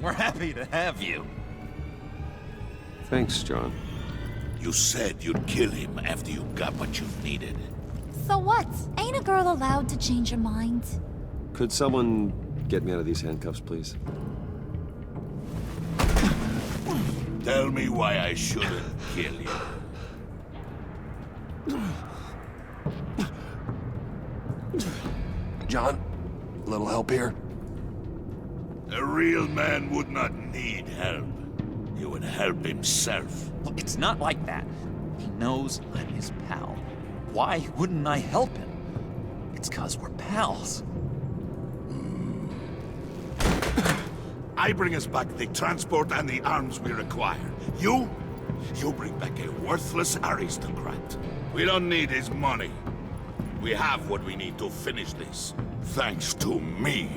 We're happy to have you. Thanks, John. You said you'd kill him after you got what you needed. So what? Ain't a girl allowed to change her mind? Could someone get me out of these handcuffs, please? Tell me why I shouldn't kill you. John, a little help here? A real man would not need help. He would help himself. Well, it's not like that. He knows I'm his pal. Why wouldn't I help him? It's 'cause we're pals. I bring us back the transport and the arms we require. You bring back a worthless aristocrat. We don't need his money. We have what we need to finish this. Thanks to me.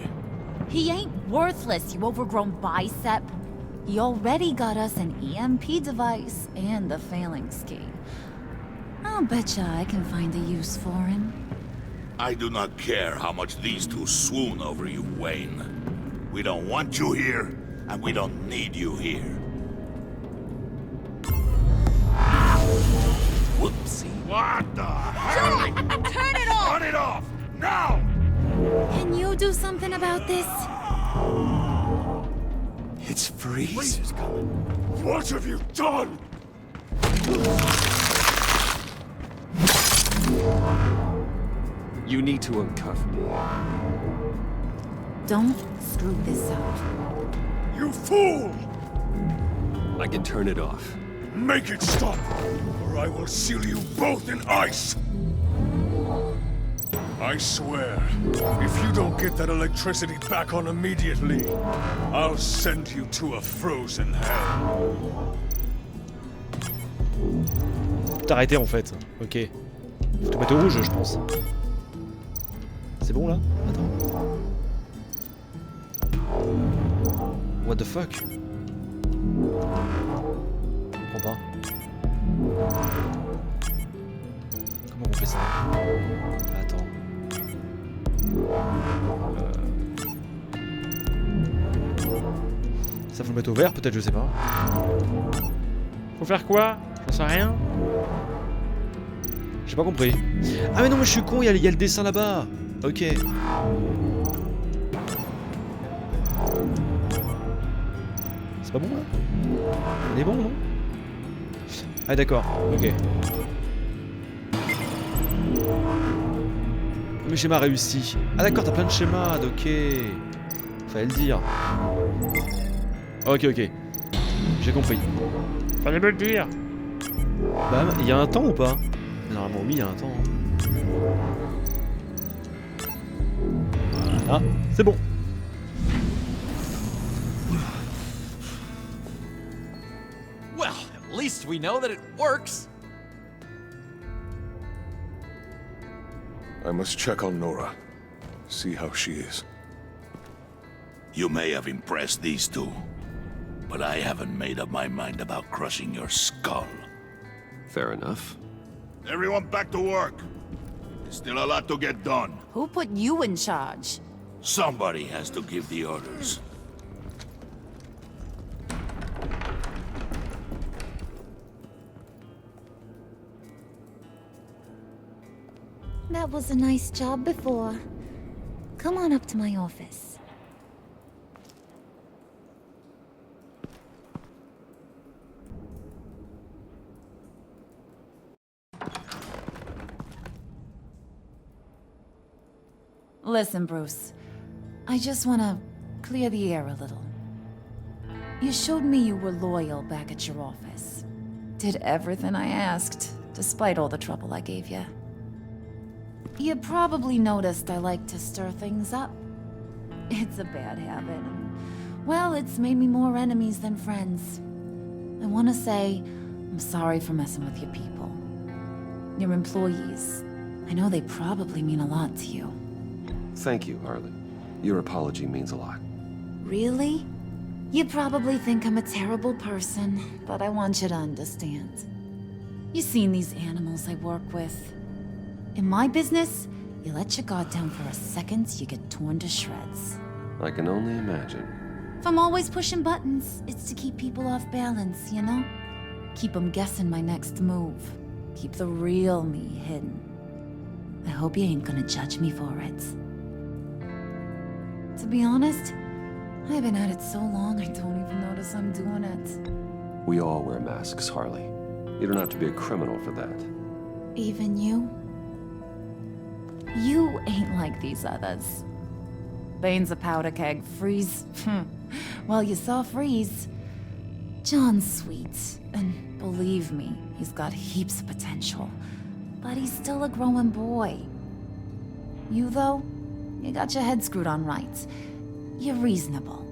He ain't worthless, you overgrown bicep. He already got us an EMP device and the phalanx key. I'll betcha I can find a use for him. I do not care how much these two swoon over you, Wayne. We don't want you here, and we don't need you here. Whoopsie. What the hell? Turn it off! Turn it off! Now! Can you do something about this? It's Freeze. is coming. What have you done? You need to uncuff me. Don't screw this up. You fool! I can turn it off. Make it stop, or I will seal you both in ice! I swear, if you don't get that electricity back on immediately, I'll send you to a frozen hell. Tout arrêté en fait. Ok. Faut tout mettre au rouge, je pense. C'est bon là? Attends. What the fuck? Je comprends pas. Comment on fait ça? Attends. Ça faut le mettre au vert peut-être, je sais pas. Faut faire quoi? J'en sais rien. J'ai pas compris. Ah mais non mais je suis con, il y a le dessin là-bas. Ok. C'est pas bon là? On est bon non? Ah d'accord, ok. Le schéma réussi. Ah d'accord, t'as plein de schémas, ok. Fallait le dire. Ok, ok. J'ai compris. Fallait me le dire. Bah, il y a un temps ou pas? Normalement, oui, il y a un temps. Ah, c'est bon. Well, at least we know that it works. I must check on Nora. See how she is. You may have impressed these two, but I haven't made up my mind about crushing your skull. Fair enough. Everyone back to work. There's still a lot to get done. Who put you in charge? Somebody has to give the orders. That was a nice job before. Come on up to my office. Listen, Bruce. I just want to clear the air a little. You showed me you were loyal back at your office. Did everything I asked, despite all the trouble I gave you. You probably noticed I like to stir things up. It's a bad habit, and, well, it's made me more enemies than friends. I want to say I'm sorry for messing with your people. Your employees. I know they probably mean a lot to you. Thank you, Harley. Your apology means a lot. Really? You probably think I'm a terrible person, but I want you to understand. You've seen these animals I work with. In my business, you let your guard down for a second, you get torn to shreds. I can only imagine. If I'm always pushing buttons, it's to keep people off balance, you know? Keep them guessing my next move. Keep the real me hidden. I hope you ain't gonna judge me for it. To be honest, I've been at it so long I don't even notice I'm doing it. We all wear masks, Harley. You don't have to be a criminal for that. Even you? You ain't like these others. Bane's a powder keg. Freeze. Well, you saw Freeze. John's sweet, and believe me, he's got heaps of potential. But he's still a growing boy. You, though, you got your head screwed on right. You're reasonable.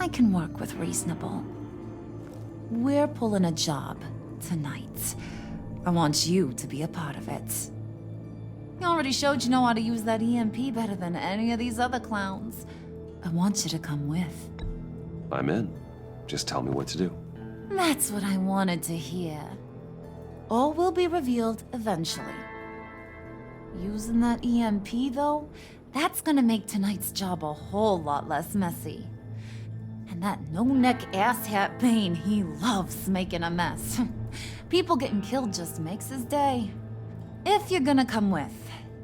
I can work with reasonable. We're pulling a job tonight. I want you to be a part of it. You already showed you know how to use that EMP better than any of these other clowns. I want you to come with. I'm in. Just tell me what to do. That's what I wanted to hear. All will be revealed eventually. Using that EMP, though, that's gonna make tonight's job a whole lot less messy. And that no-neck asshat Bane, he loves making a mess. People getting killed just makes his day. If you're gonna come with,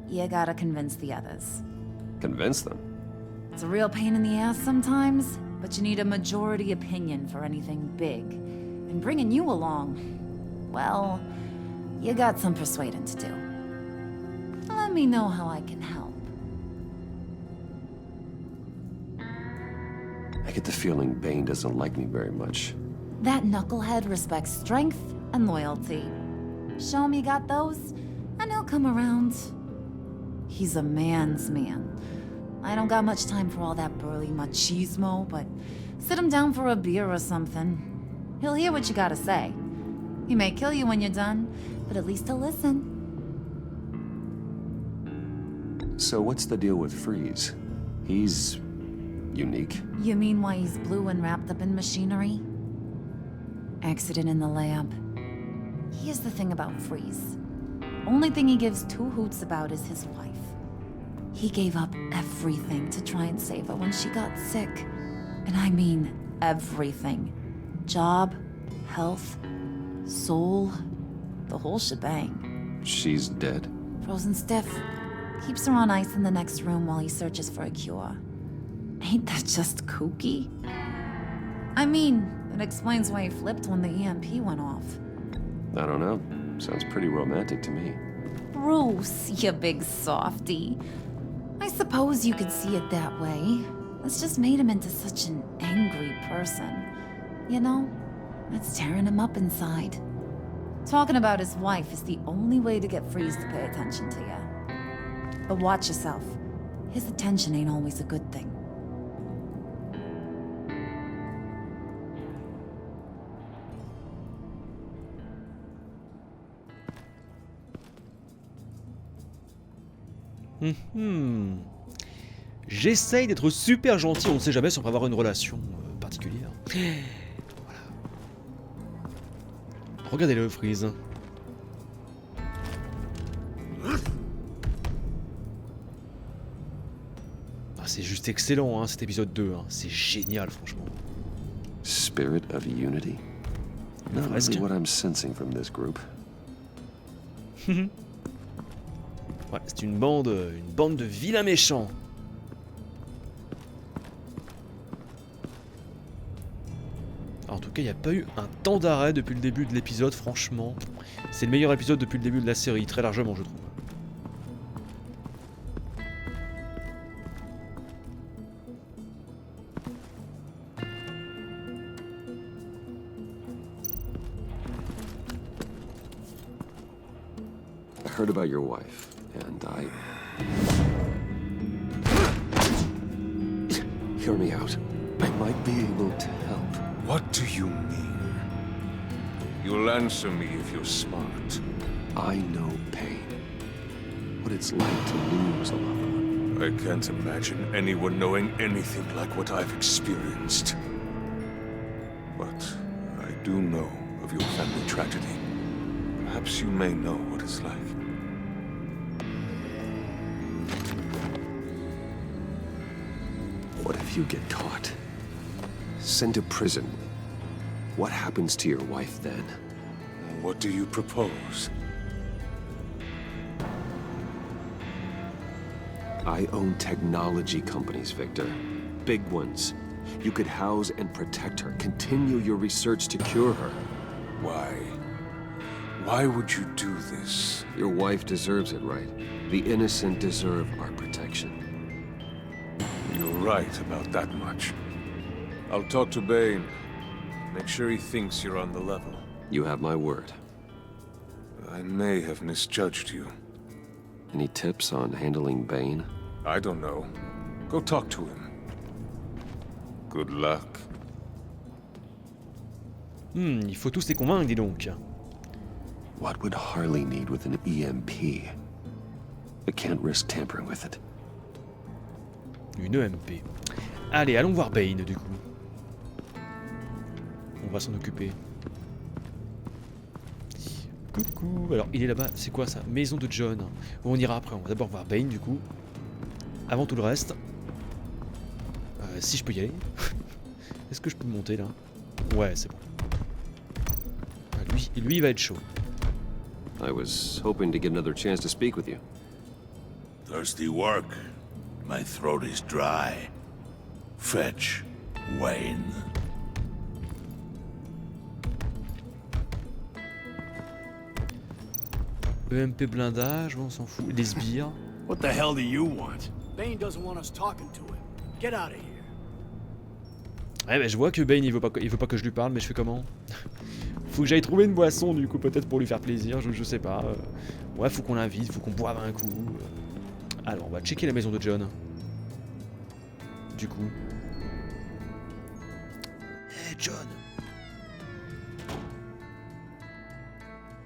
you gotta convince the others. Convince them? It's a real pain in the ass sometimes, but you need a majority opinion for anything big. And bringing you along, well, you got some persuading to do. Let me know how I can help. I get the feeling Bane doesn't like me very much. That knucklehead respects strength and loyalty. Show him you got those, and he'll come around. He's a man's man. I don't got much time for all that burly machismo, but sit him down for a beer or something. He'll hear what you gotta say. He may kill you when you're done, but at least he'll listen. So what's the deal with Freeze? He's unique. You mean why he's blue and wrapped up in machinery? Accident in the lab. Here's the thing about Freeze. Only thing he gives two hoots about is his wife. He gave up everything to try and save her when she got sick. And I mean everything. Job, health, soul, the whole shebang. She's dead? Frozen stiff. Keeps her on ice in the next room while he searches for a cure. Ain't that just kooky? I mean, it explains why he flipped when the EMP went off. I don't know. Sounds pretty romantic to me. Bruce, you big softy. I suppose you could see it that way. It's just made him into such an angry person. You know, it's tearing him up inside. Talking about his wife is the only way to get Freeze to pay attention to you. But watch yourself. His attention ain't always a good thing. J'essaye d'être super gentil, on ne sait jamais si on peut avoir une relation particulière. Voilà. Regardez-le, Freeze. Ah, c'est juste excellent, hein, cet épisode 2. Hein. C'est génial, franchement. Spirit of unity? Not really what I'm sensing from this group. Ouais, c'est une bande de vilains méchants. En tout cas, il n'y a pas eu un temps d'arrêt depuis le début de l'épisode, franchement. C'est le meilleur épisode depuis le début de la série, très largement, je trouve. I heard about your wife, and I... Hear me out. I might be able to help. What do you mean? You'll answer me if you're smart. I know pain. What it's like to lose a loved one. I can't imagine anyone knowing anything like what I've experienced. But I do know of your family tragedy. Perhaps you may know what it's like. What if you get caught? Sent to prison. What happens to your wife then? What do you propose? I own technology companies, Victor. Big ones. You could house and protect her. Continue your research to cure her. Why? Why would you do this? Your wife deserves it, right? The innocent deserve our protection. You're right about that much. I'll talk to Bane. Make sure he thinks you're on the level. You have my word. I may have misjudged you. Any tips on handling Bane? I don't know. Go talk to him. Good luck. Il faut tous les convaincre, dis donc. What would Harley need with an EMP? I can't risk tampering with it. Une EMP. Allez, allons voir Bane, du coup. On va s'en occuper. Coucou. Alors, il est là-bas. C'est quoi ça? Maison de John. Bon, on ira après. On va d'abord voir Bane, du coup. Avant tout le reste. Si je peux y aller. Est-ce que je peux monter, là? Ouais, c'est bon. Ah, lui, il va être chaud. I was hoping to get another chance to speak with you. Thirsty work. My throat is dry. Fetch, Wayne. EMP blindage, on s'en fout. Les sbires. What the hell do you want? Bane doesn't want us talking to him. Get out of here. Ouais, bah, je vois que Bane il veut pas que je lui parle, mais je fais comment? Faut que j'aille trouver une boisson du coup, peut-être pour lui faire plaisir, je sais pas. Ouais, faut qu'on l'invite, faut qu'on boive un coup. Alors, on va checker la maison de John. Du coup. Hey, John.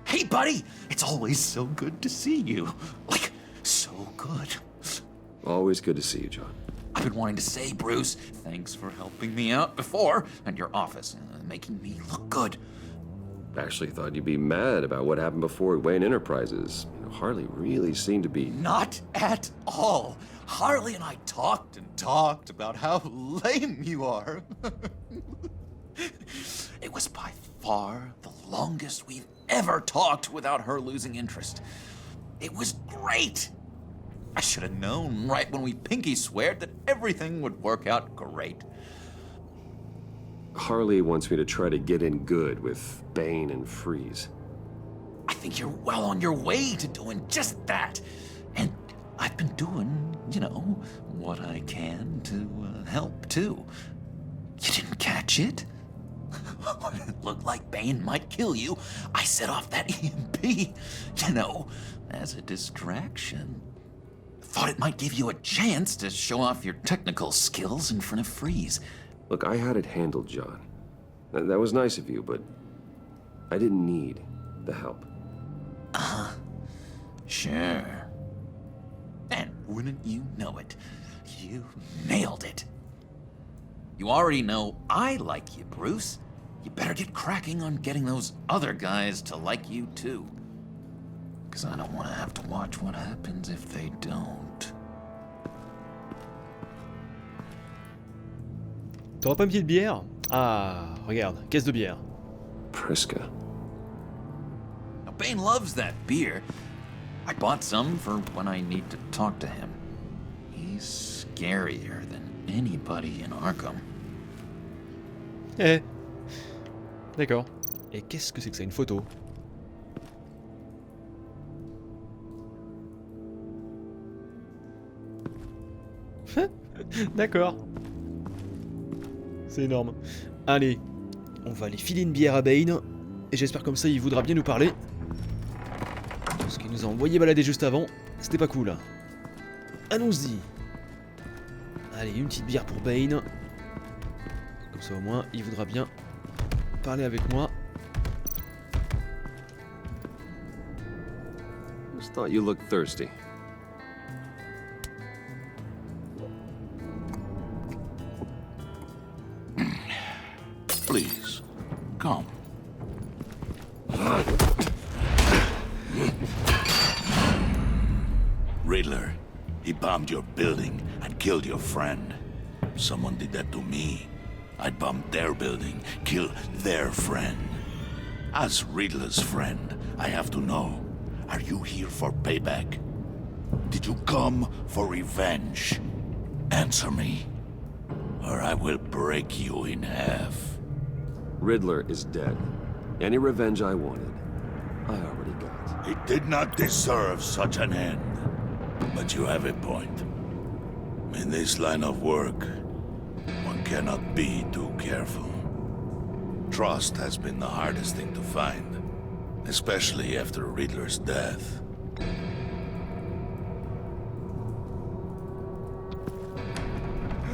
Hey, buddy! It's always so good to see you. Like, so good. Always good to see you, John. I've been wanting to say, Bruce, thanks for helping me out before at your office, making me look good. Actually thought you'd be mad about what happened before at Wayne Enterprises. You know, Harley really seemed to be... Not at all. Harley and I talked and talked about how lame you are. It was by far the longest we've ever talked without her losing interest. It was great. I should have known right when we pinky sweared that everything would work out great. Harley wants me to try to get in good with Bane and Freeze. I think you're well on your way to doing just that. And I've been doing, you know, what I can to help, too. You didn't catch it? When it looked like Bane might kill you, I set off that EMP, you know, as a distraction. Thought it might give you a chance to show off your technical skills in front of Freeze. Look, I had it handled, John. That was nice of you, but I didn't need the help. Sure. And wouldn't you know it, you nailed it. You already know I like you, Bruce. You better get cracking on getting those other guys to like you, too. Because I don't want to have to watch what happens if they don't. T'auras pas une petite bière? Ah, regarde, caisse de bière. Priska. Now, Bane loves that beer. I bought some for when I need to talk to him. He's scarier than anybody in Arkham. Eh. D'accord. Et qu'est-ce que c'est que ça, une photo? D'accord. C'est énorme. Allez, on va aller filer une bière à Bane. Et j'espère comme ça il voudra bien nous parler. Parce qu'il nous a envoyé balader juste avant. C'était pas cool. Allons-y. Allez, une petite bière pour Bane. Comme ça au moins il voudra bien parler avec moi. Just thought you looked thirsty. Please, come. Riddler, he bombed your building and killed your friend. Someone did that to me. I'd bomb their building, kill their friend. As Riddler's friend, I have to know, are you here for payback? Did you come for revenge? Answer me, or I will break you in half. Riddler is dead. Any revenge I wanted, I already got. He did not deserve such an end. But you have a point. In this line of work, one cannot be too careful. Trust has been the hardest thing to find, especially after Riddler's death.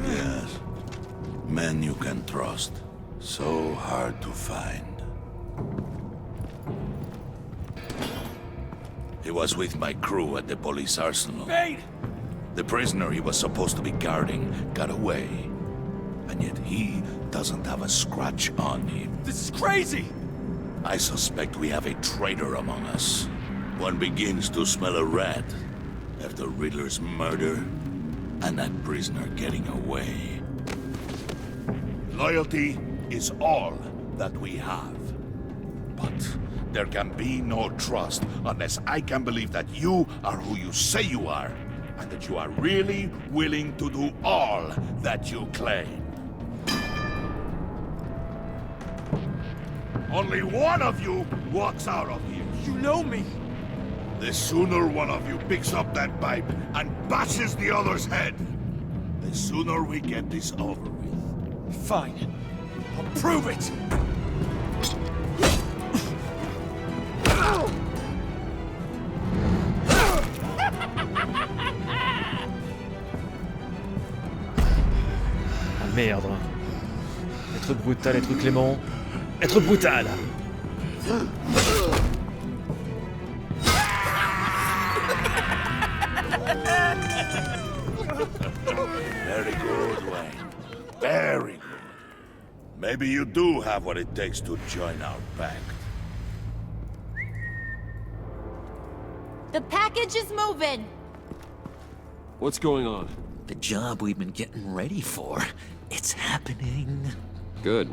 Yes, men you can trust. So hard to find. He was with my crew at the police arsenal. Bane! The prisoner he was supposed to be guarding got away. And yet he doesn't have a scratch on him. This is crazy! I suspect we have a traitor among us. One begins to smell a rat after Riddler's murder and that prisoner getting away. Loyalty is all that we have. But there can be no trust unless I can believe that you are who you say you are, and that you are really willing to do all that you claim. Only one of you walks out of here. You know me! The sooner one of you picks up that pipe and bashes the other's head, the sooner we get this over with. Fine. I'll prove it! Ah merde. Être brutal, être clément. Être brutal. Very good, Wayne. Very good. Maybe you do have what it takes to join our pact. The package is moving! What's going on? The job we've been getting ready for. It's happening. Good.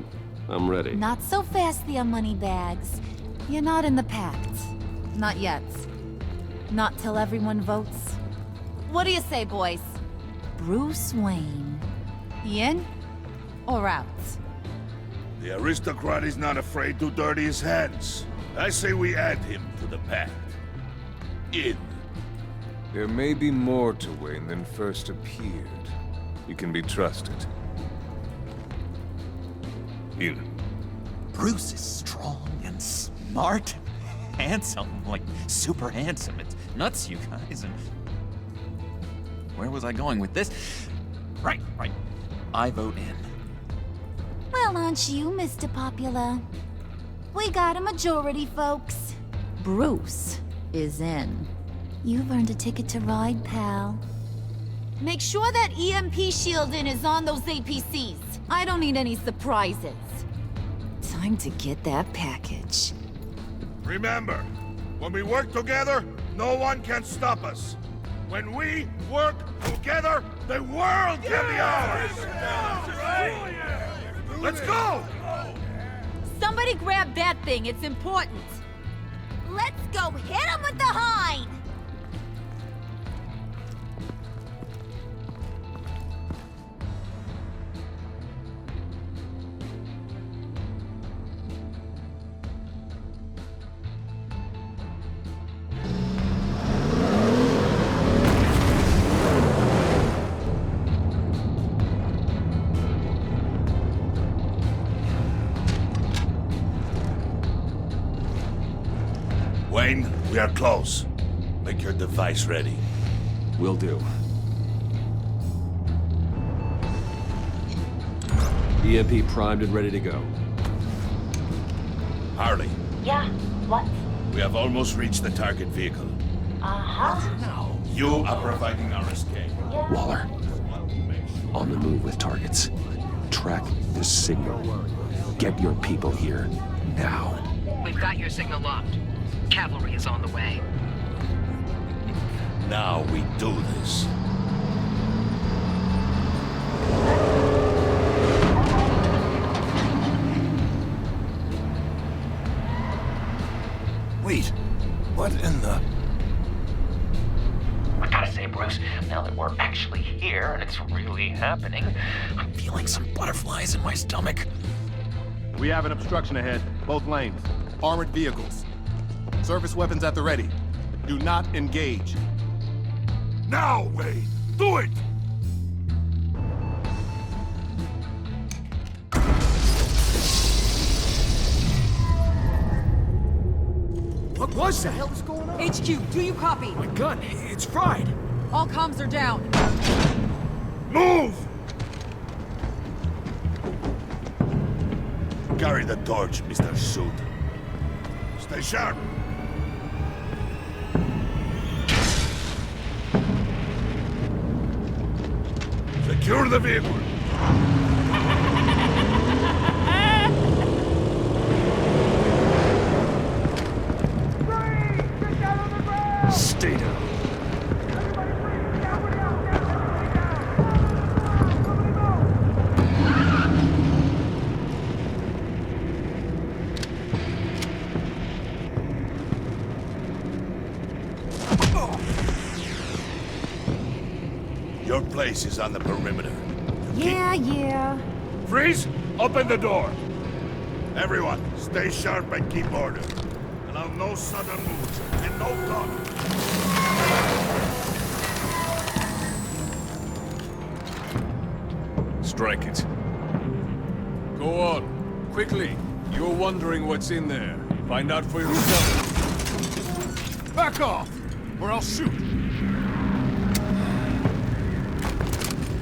I'm ready. Not so fast, the Moneybags. You're not in the pact. Not yet. Not till everyone votes. What do you say, boys? Bruce Wayne. In or out? The aristocrat is not afraid to dirty his hands. I say we add him to the pact. In. There may be more to Wayne than first appeared. You can be trusted. In. Bruce is strong and smart, handsome, like super handsome. It's nuts, you guys. And where was I going with this? Right. I vote in. Well, aren't you, Mr. Popular? We got a majority, folks. Bruce is in. You've earned a ticket to ride, pal. Make sure that EMP shielding is on those APCs. I don't need any surprises. Time to get that package. Remember, when we work together, no one can stop us. When we work together, the world can be ours! Let's go! Somebody grab that thing, it's important. Let's go hit him with the hind! Wayne, we are close. Make your device ready. Will do. EMP primed and ready to go. Harley, Yeah, what? we have almost reached the target vehicle. Uh-huh. You are providing our escape. Waller. On the move with targets. Track this signal. Get your people here now. We've got your signal locked. Cavalry is on the way. Now we do this. Wait, what in the... I gotta say, Bruce, now that we're actually here and it's really happening, I'm feeling some butterflies in my stomach. We have an obstruction ahead, both lanes. Armored vehicles. Service weapons at the ready. Do not engage. Now, Wayne! Do it! What was that? What the hell is going on? HQ, do you copy? My gun, it's fried. All comms are down. Move! Carry the torch, Mr. Suit. Stay sharp. Secure the vehicle. Stay down. Your place is on the perimeter. Yeah. Freeze! Open the door! Everyone, stay sharp and keep order. Allow no sudden moves and no talk. Strike it. Go on. Quickly. You're wondering what's in there. Find out for yourself. Back off, or I'll shoot.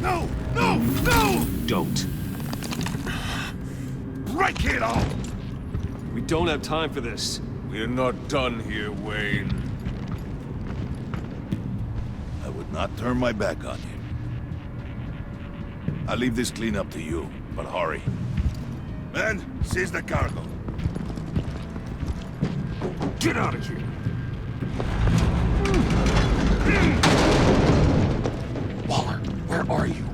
No! Don't. Break it off! We don't have time for this. We're not done here, Wayne. I would not turn my back on you. I'll leave this clean up to you, but hurry. Men, seize the cargo. Get out of here! Waller, where are you?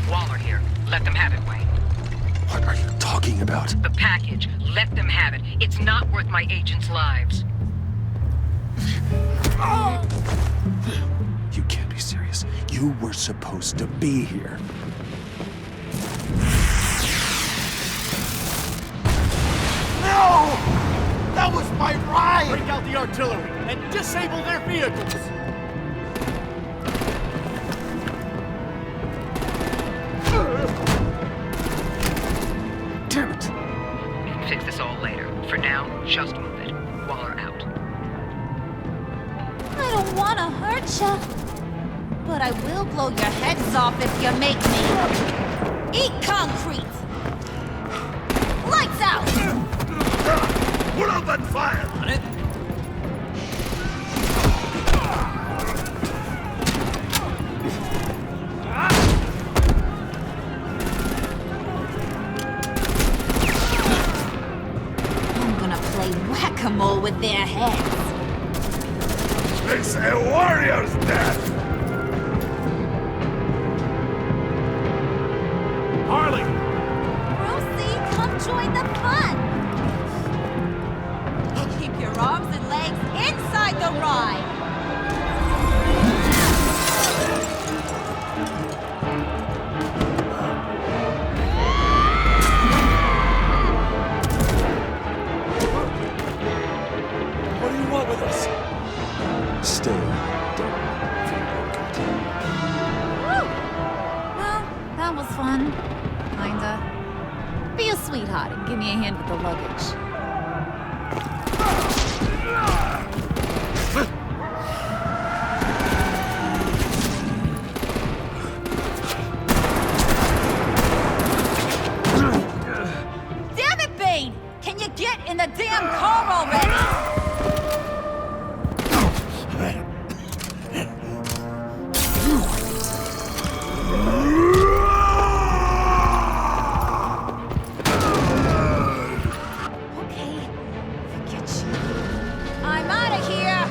Waller here. Let them have it, Wayne. What are you talking about? The package. Let them have it. It's not worth my agents' lives. You can't be serious. You were supposed to be here. No! That was my ride! Break out the artillery and disable their vehicles! Damn it! We can fix this all later. For now, just move it. Waller out. I don't want to hurt ya, but I will blow your heads off if you make me. Eat concrete! Lights out! Put out that fire! On it. I'm gonna play whack-a-mole with their heads. It's a warrior's death! Harley! Brucey, come join the fun! Keep your arms and legs inside the ride! What do you want with us? Stay down from the Woo! Well, that was fun. Kinda. Be a sweetheart and give me a hand with the luggage. Damn it, Bane! Can you get in the damn car already? Okay, forget you. I'm out of here!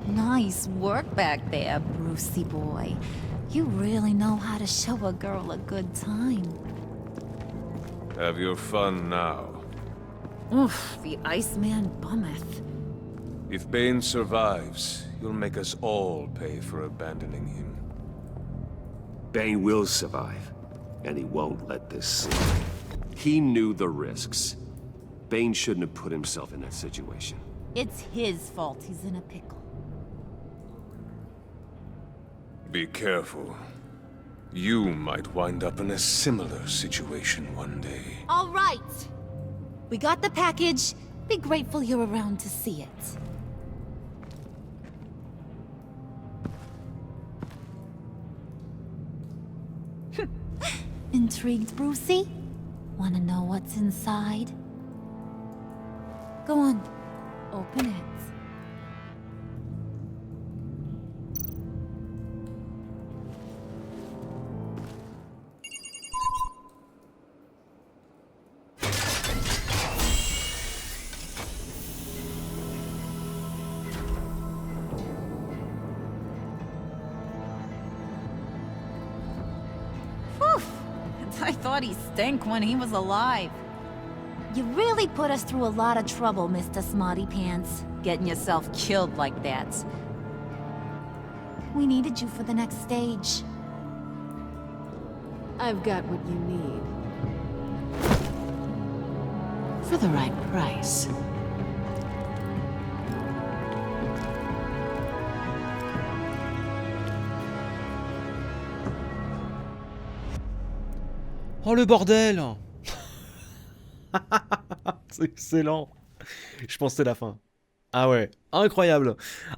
Nice work back there, Brucey boy. You really know how to show a girl a good time. Have your fun now. Oof, the Iceman bummeth. If Bane survives, you'll make us all pay for abandoning him. Bane will survive, and he won't let this slip. He knew the risks. Bane shouldn't have put himself in that situation. It's his fault he's in a pickle. Be careful. You might wind up in a similar situation one day. All right. We got the package. Be grateful you're around to see it. Intrigued, Brucey? Wanna know what's inside? Go on. Open it. I thought he stank when he was alive. You really put us through a lot of trouble, Mr. Smarty Pants. Getting yourself killed like that. We needed you for the next stage. I've got what you need. For the right price. Oh le bordel. C'est excellent. Je pense que c'est la fin. Ah ouais, incroyable.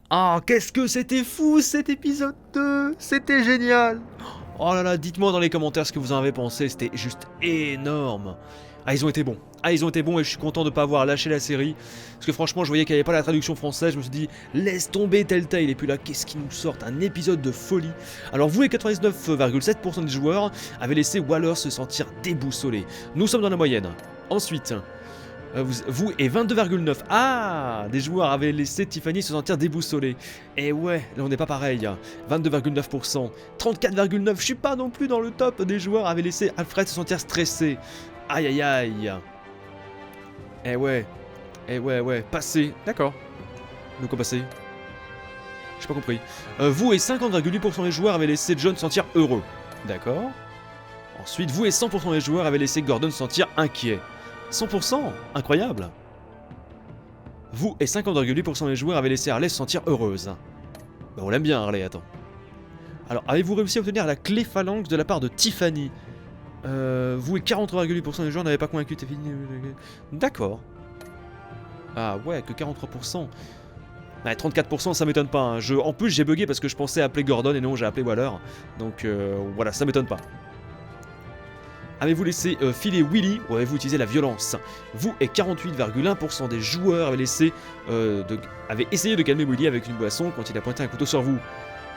Ah, qu'est-ce que c'était fou cet épisode 2. C'était génial. Oh là là, dites-moi dans les commentaires ce que vous en avez pensé. C'était juste énorme. Ah, ils ont été bons. Ah, ils ont été bons et je suis content de ne pas avoir lâché la série. Parce que franchement, je voyais qu'il n'y avait pas la traduction française. Je me suis dit, laisse tomber Telltale. Et puis là, qu'est-ce qu'ils nous sortent? Un épisode de folie. Alors, vous et 99,7% des joueurs avez laissé Waller se sentir déboussolé. Nous sommes dans la moyenne. Ensuite, vous et 22,9%. Ah, des joueurs avaient laissé Tiffany se sentir déboussolée. Et ouais, là on n'est pas pareil. 22,9%. 34,9%. Je suis pas non plus dans le top des joueurs avaient laissé Alfred se sentir stressé. Aïe aïe aïe. Eh ouais. Eh ouais. Passé. D'accord. De quoi passer? J'ai pas compris. Vous et 50,8% des joueurs avaient laissé John se sentir heureux. D'accord. Ensuite, vous et 100% des joueurs avaient laissé Gordon se sentir inquiet. 100%. Incroyable. Vous et 50,8% des joueurs avaient laissé Harley se sentir heureuse. Bah, on l'aime bien Harley, attends. Alors, avez-vous réussi à obtenir la clé phalanx de la part de Tiffany? Vous et 43,8% des gens n'avaient pas convaincu tes filles. D'accord. Ah ouais, que 43%. Ouais, 34% ça m'étonne pas. Hein. En plus j'ai bugué parce que je pensais appeler Gordon et non j'ai appelé Waller. Donc voilà, ça m'étonne pas. Avez-vous laissé filer Willy ou avez-vous utilisé la violence? Vous et 48,1% des joueurs avaient essayé de calmer Willy avec une boisson quand il a pointé un couteau sur vous.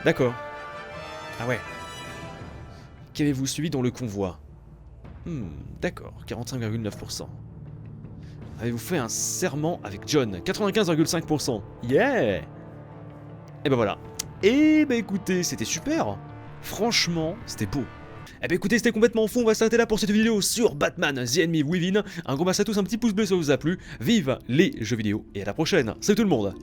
D'accord. Ah ouais. Qu'avez-vous suivi dans le convoi? D'accord, 45,9%. Avez-vous fait un serment avec John? 95,5%. Yeah! Et ben voilà. Et ben écoutez, c'était super. Franchement, c'était beau. Eh ben écoutez, c'était complètement fou, on va s'arrêter là pour cette vidéo sur Batman The Enemy Within. Un gros merci à tous, un petit pouce bleu si ça vous a plu. Vive les jeux vidéo et à la prochaine. Salut tout le monde!